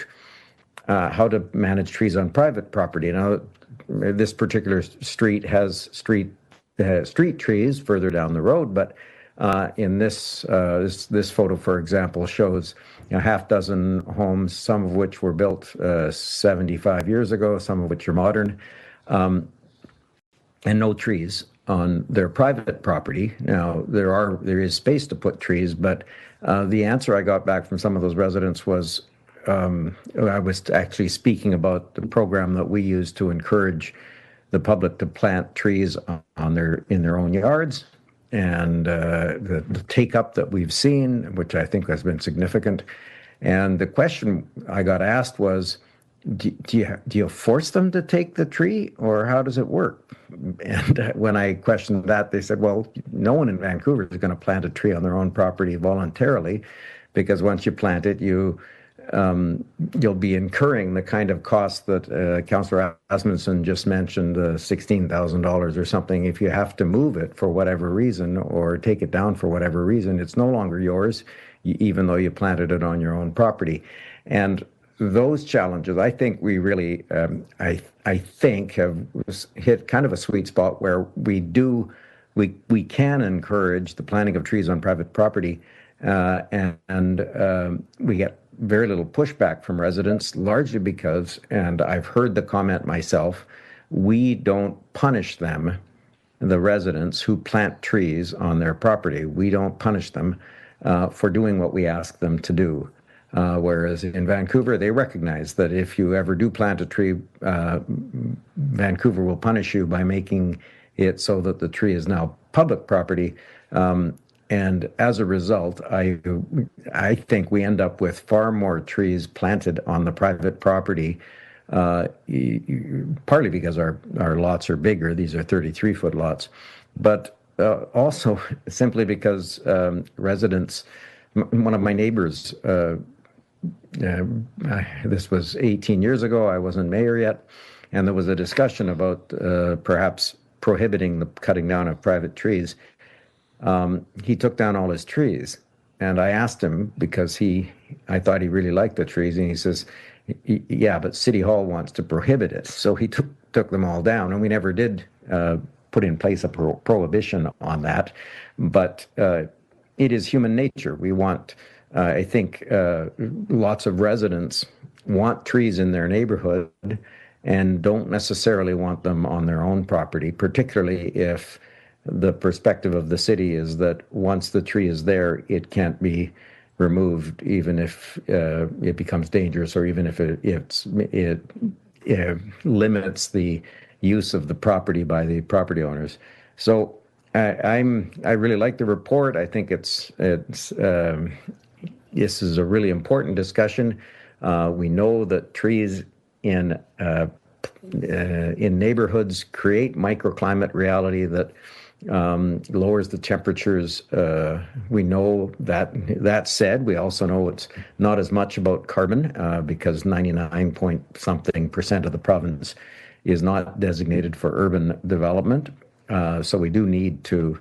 how to manage trees on private property. Now, this particular street has street trees further down the road, but in this photo, for example, shows half dozen homes, some of which were built 75 years ago, some of which are modern, and no trees on their private property. Now, there is space to put trees, but the answer I got back from some of those residents was, I was actually speaking about the program that we use to encourage the public to plant trees in their own yards. And the take-up that we've seen, which I think has been significant. And the question I got asked was, do you force them to take the tree, or how does it work? And when I questioned that, they said, well, no one in Vancouver is going to plant a tree on their own property voluntarily, because once you plant it, you'll be incurring the kind of cost that Councillor Asmussen just mentioned, $16,000 or something. If you have to move it for whatever reason or take it down for whatever reason, it's no longer yours, even though you planted it on your own property. And those challenges, I think we really, I think, have hit kind of a sweet spot where we can encourage the planting of trees on private property, and we get very little pushback from residents, largely because, and I've heard the comment myself, we don't punish them, the residents who plant trees on their property. We don't punish them for doing what we ask them to do. Whereas in Vancouver, they recognize that if you ever do plant a tree, Vancouver will punish you by making it so that the tree is now public property. And as a result, I think we end up with far more trees planted on the private property, partly because our lots are bigger. These are 33-foot lots, but also simply because residents, one of my neighbors, this was 18 years ago, I wasn't mayor yet, and there was a discussion about perhaps prohibiting the cutting down of private trees. He took down all his trees, and I asked him, because I thought he really liked the trees, and he says, yeah, but City Hall wants to prohibit it. So he took them all down, and we never did put in place a prohibition on that. But it is human nature. We want, I think, lots of residents want trees in their neighborhood and don't necessarily want them on their own property, particularly if the perspective of the city is that once the tree is there, it can't be removed, even if it becomes dangerous, or even if it limits the use of the property by the property owners. So I really like the report. I think this is a really important discussion. We know that trees in neighborhoods create microclimate reality that lowers the temperatures. We know that. That said, we also know it's not as much about carbon because 99-point-something% of the province is not designated for urban development. So we do need to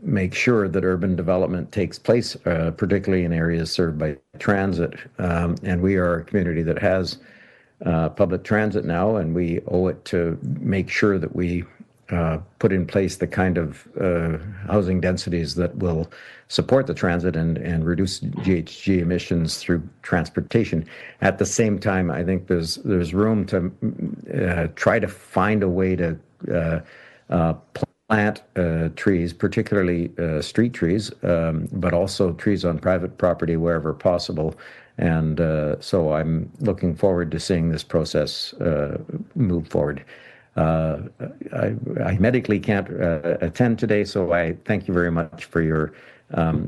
make sure that urban development takes place, particularly in areas served by transit. And we are a community that has public transit now, and we owe it to make sure that we put in place the kind of housing densities that will support the transit and reduce GHG emissions through transportation. At the same time, I think there's room to try to find a way to plant trees, particularly street trees, but also trees on private property wherever possible. And so I'm looking forward to seeing this process move forward. I medically can't attend today, so I thank you very much for your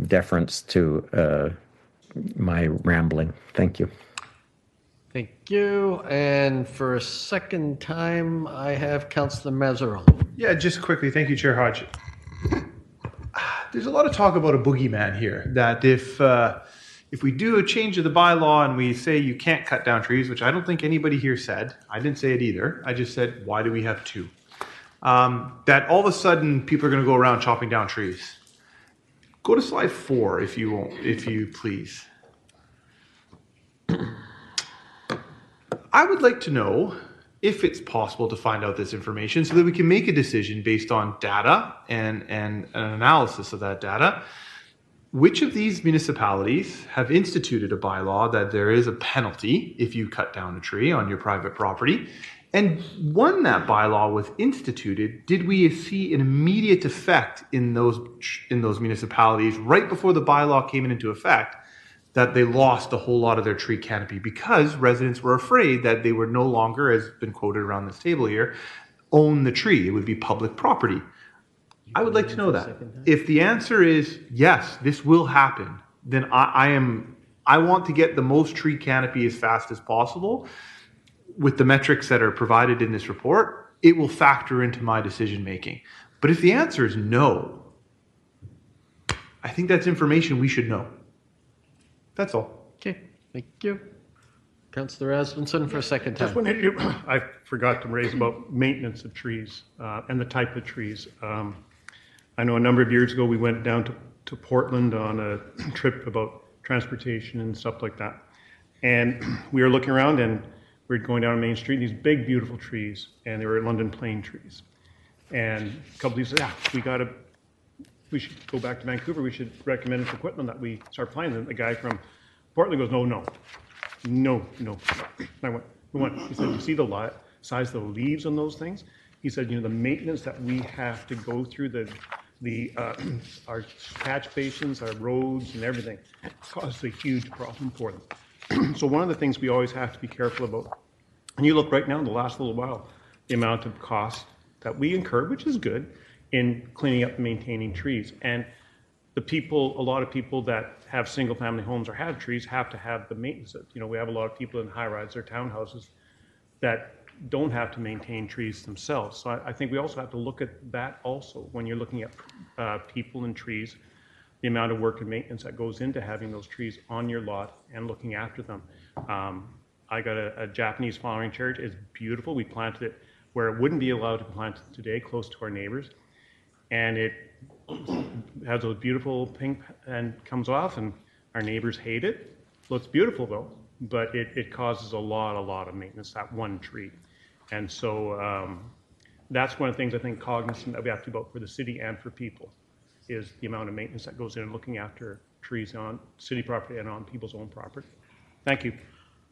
deference to my rambling. Thank you. Thank you. And for a second time, I have Councillor Mazzarello. Yeah, just quickly. Thank you, Chair Hodge. There's a lot of talk about a boogeyman here, that if we do a change of the bylaw and we say you can't cut down trees, which I don't think anybody here said, I didn't say it either, I just said, why do we have two? That all of a sudden people are going to go around chopping down trees. Go to slide 4 if you please. I would like to know if it's possible to find out this information so that we can make a decision based on data and an analysis of that data. Which of these municipalities have instituted a bylaw that there is a penalty if you cut down a tree on your private property? And when that bylaw was instituted, did we see an immediate effect in those municipalities right before the bylaw came into effect, that they lost a whole lot of their tree canopy because residents were afraid that they would no longer, as been quoted around this table here, own the tree? It would be public property. I would like to know that. If the answer is yes, this will happen, then I want to get the most tree canopy as fast as possible with the metrics that are provided in this report. It will factor into my decision making. But if the answer is no, I think that's information we should know. That's all. Okay, thank you. Councillor Asmunson for a second time. Just one issue I forgot to raise about maintenance of trees and the type of trees. I know a number of years ago we went down to Portland on a trip about transportation and stuff like that. And we were looking around and we were going down Main Street, these big, beautiful trees, and they were London plane trees. And a couple of people said, we should go back to Vancouver, we should recommend in Coquitlam that we start planting them. The guy from Portland goes, no. I went, he said, you see the size of the leaves on those things? He said, the maintenance that we have to go through our catch basins, our roads and everything causes a huge problem for them. So one of the things we always have to be careful about, and you look right now in the last little while, the amount of cost that we incur, which is good, in cleaning up and maintaining trees. And a lot of people that have single family homes or have trees have to have the maintenance. We have a lot of people in high rise or townhouses that don't have to maintain trees themselves. So I think we also have to look at that also when you're looking at people and trees, the amount of work and maintenance that goes into having those trees on your lot and looking after them. I got a Japanese flowering cherry. It's beautiful. We planted it where it wouldn't be allowed to be planted today, close to our neighbors. And it has those beautiful pink and comes off, and our neighbors hate it. Looks beautiful though, but it causes a lot of maintenance, that one tree. And so that's one of the things I think cognizant that we have to do about for the city and for people is the amount of maintenance that goes in looking after trees on city property and on people's own property. Thank you.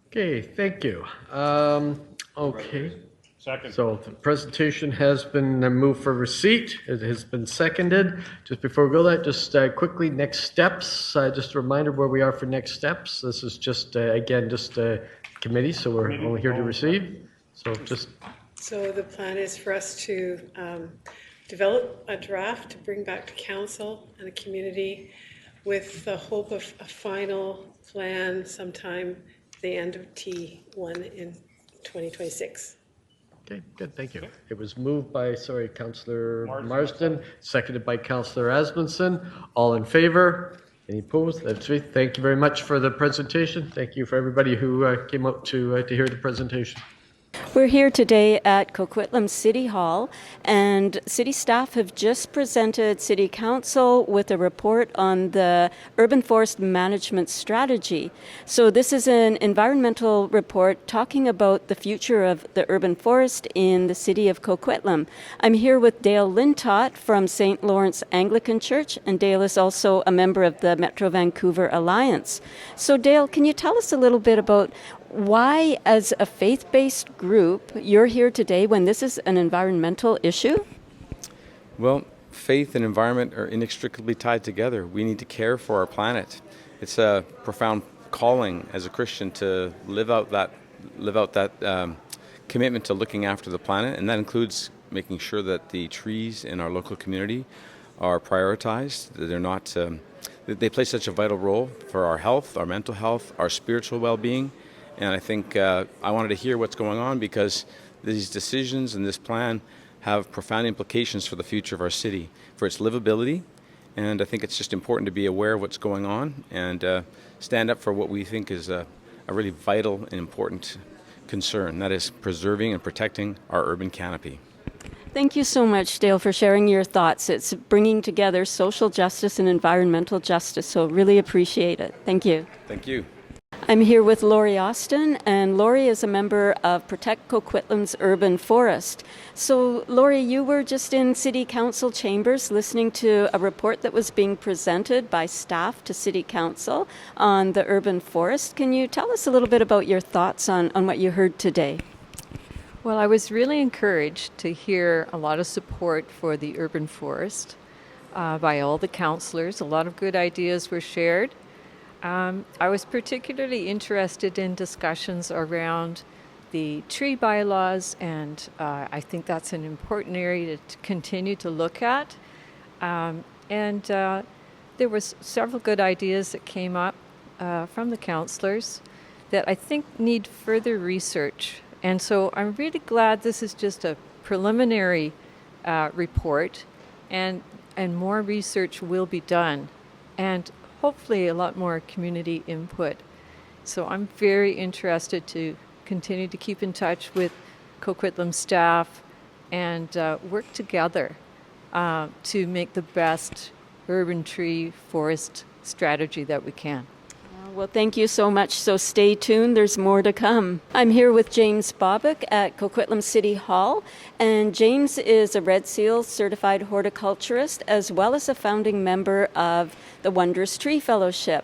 Okay, thank you. Okay. Second. So the presentation has been moved for receipt. It has been seconded. Just before we go that, just quickly, next steps. Just a reminder where we are for next steps. This is just, again, just a committee, so we're only here to receive. So just. So the plan is for us to develop a draft to bring back to council and the community with the hope of a final plan sometime the end of T1 in 2026. Okay, good, thank you. It was moved by, Councillor Marsden, seconded by Councillor Asmundson. All in favor? Any opposed? That's it. Thank you very much for the presentation. Thank you for everybody who came out to hear the presentation. We're here today at Coquitlam City Hall, and city staff have just presented City Council with a report on the urban forest management strategy. So this is an environmental report talking about the future of the urban forest in the city of Coquitlam. I'm here with Dale Lintott from St. Lawrence Anglican Church, and Dale is also a member of the Metro Vancouver Alliance. So Dale, can you tell us a little bit about why, as a faith-based group, you're here today when this is an environmental issue? Well, faith and environment are inextricably tied together. We need to care for our planet. It's a profound calling as a Christian to live out that commitment to looking after the planet, and that includes making sure that the trees in our local community are prioritized. That they're not. They play such a vital role for our health, our mental health, our spiritual well-being. And I think I wanted to hear what's going on because these decisions and this plan have profound implications for the future of our city, for its livability. And I think it's just important to be aware of what's going on and stand up for what we think is a really vital and important concern, that is preserving and protecting our urban canopy. Thank you so much, Dale, for sharing your thoughts. It's bringing together social justice and environmental justice, so really appreciate it. Thank you. Thank you. I'm here with Laurie Austin, and Laurie is a member of Protect Coquitlam's Urban Forest. So, Laurie, you were just in City Council chambers listening to a report that was being presented by staff to City Council on the urban forest. Can you tell us a little bit about your thoughts on what you heard today? Well, I was really encouraged to hear a lot of support for the urban forest by all the councillors. A lot of good ideas were shared. I was particularly interested in discussions around the tree bylaws, and I think that's an important area to continue to look at. And there was several good ideas that came up from the councillors that I think need further research. And so I'm really glad this is just a preliminary report, and more research will be done. And hopefully a lot more community input. So I'm very interested to continue to keep in touch with Coquitlam staff and work together to make the best urban tree forest strategy that we can. Well, thank you so much. So stay tuned. There's more to come. I'm here with James Bobick at Coquitlam City Hall. And James is a Red Seal certified horticulturist as well as a founding member of the Wondrous Tree Fellowship.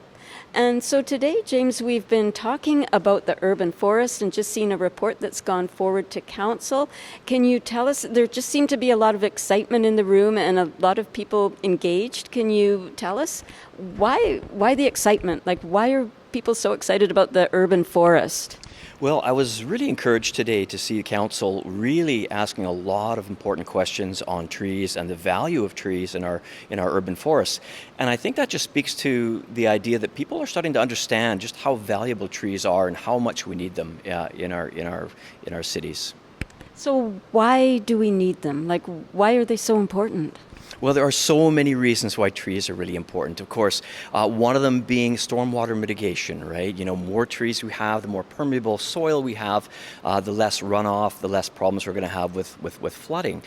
And so today, James, we've been talking about the urban forest and just seen a report that's gone forward to council. Can you tell us, there just seemed to be a lot of excitement in the room and a lot of people engaged. Can you tell us why the excitement? Like, why are people so excited about the urban forest? Well, I was really encouraged today to see the council really asking a lot of important questions on trees and the value of trees in our urban forests. And I think that just speaks to the idea that people are starting to understand just how valuable trees are and how much we need them in our cities. So why do we need them? Like, why are they so important? Well, there are so many reasons why trees are really important. Of course, one of them being stormwater mitigation, right? You know, more trees we have, the more permeable soil we have, the less runoff, the less problems we're going to have with flooding.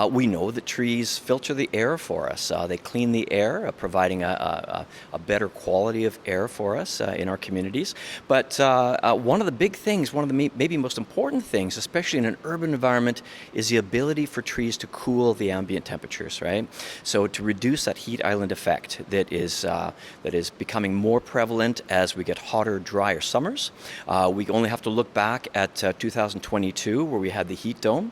We know that trees filter the air for us. They clean the air, providing a better quality of air for us in our communities. But one of the big things, one of the maybe most important things, especially in an urban environment, is the ability for trees to cool the ambient temperatures, right? So to reduce that heat island effect that is becoming more prevalent as we get hotter, drier summers, we only have to look back at 2022, where we had the heat dome,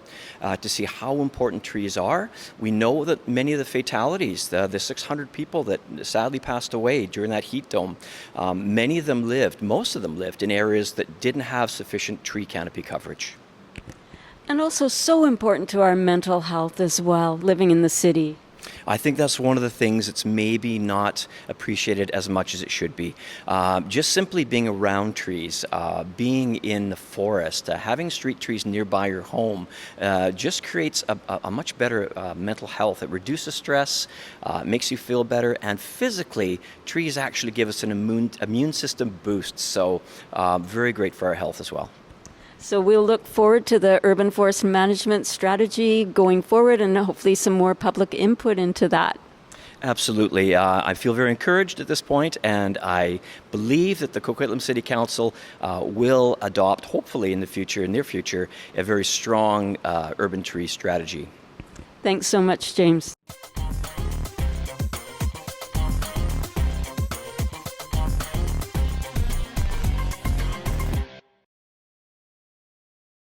to see how important trees are. We know that many of the fatalities, the 600 people that sadly passed away during that heat dome, many of them most of them lived in areas that didn't have sufficient tree canopy coverage. And also so important to our mental health as well, living in the city. I think that's one of the things that's maybe not appreciated as much as it should be. Just simply being around trees, being in the forest, having street trees nearby your home just creates a much better mental health. It reduces stress, makes you feel better, and physically, trees actually give us an immune system boost. So very great for our health as well. So we'll look forward to the urban forest management strategy going forward and hopefully some more public input into that. Absolutely. I feel very encouraged at this point, and I believe that the Coquitlam City Council will adopt, hopefully in the near future, a very strong urban tree strategy. Thanks so much, James.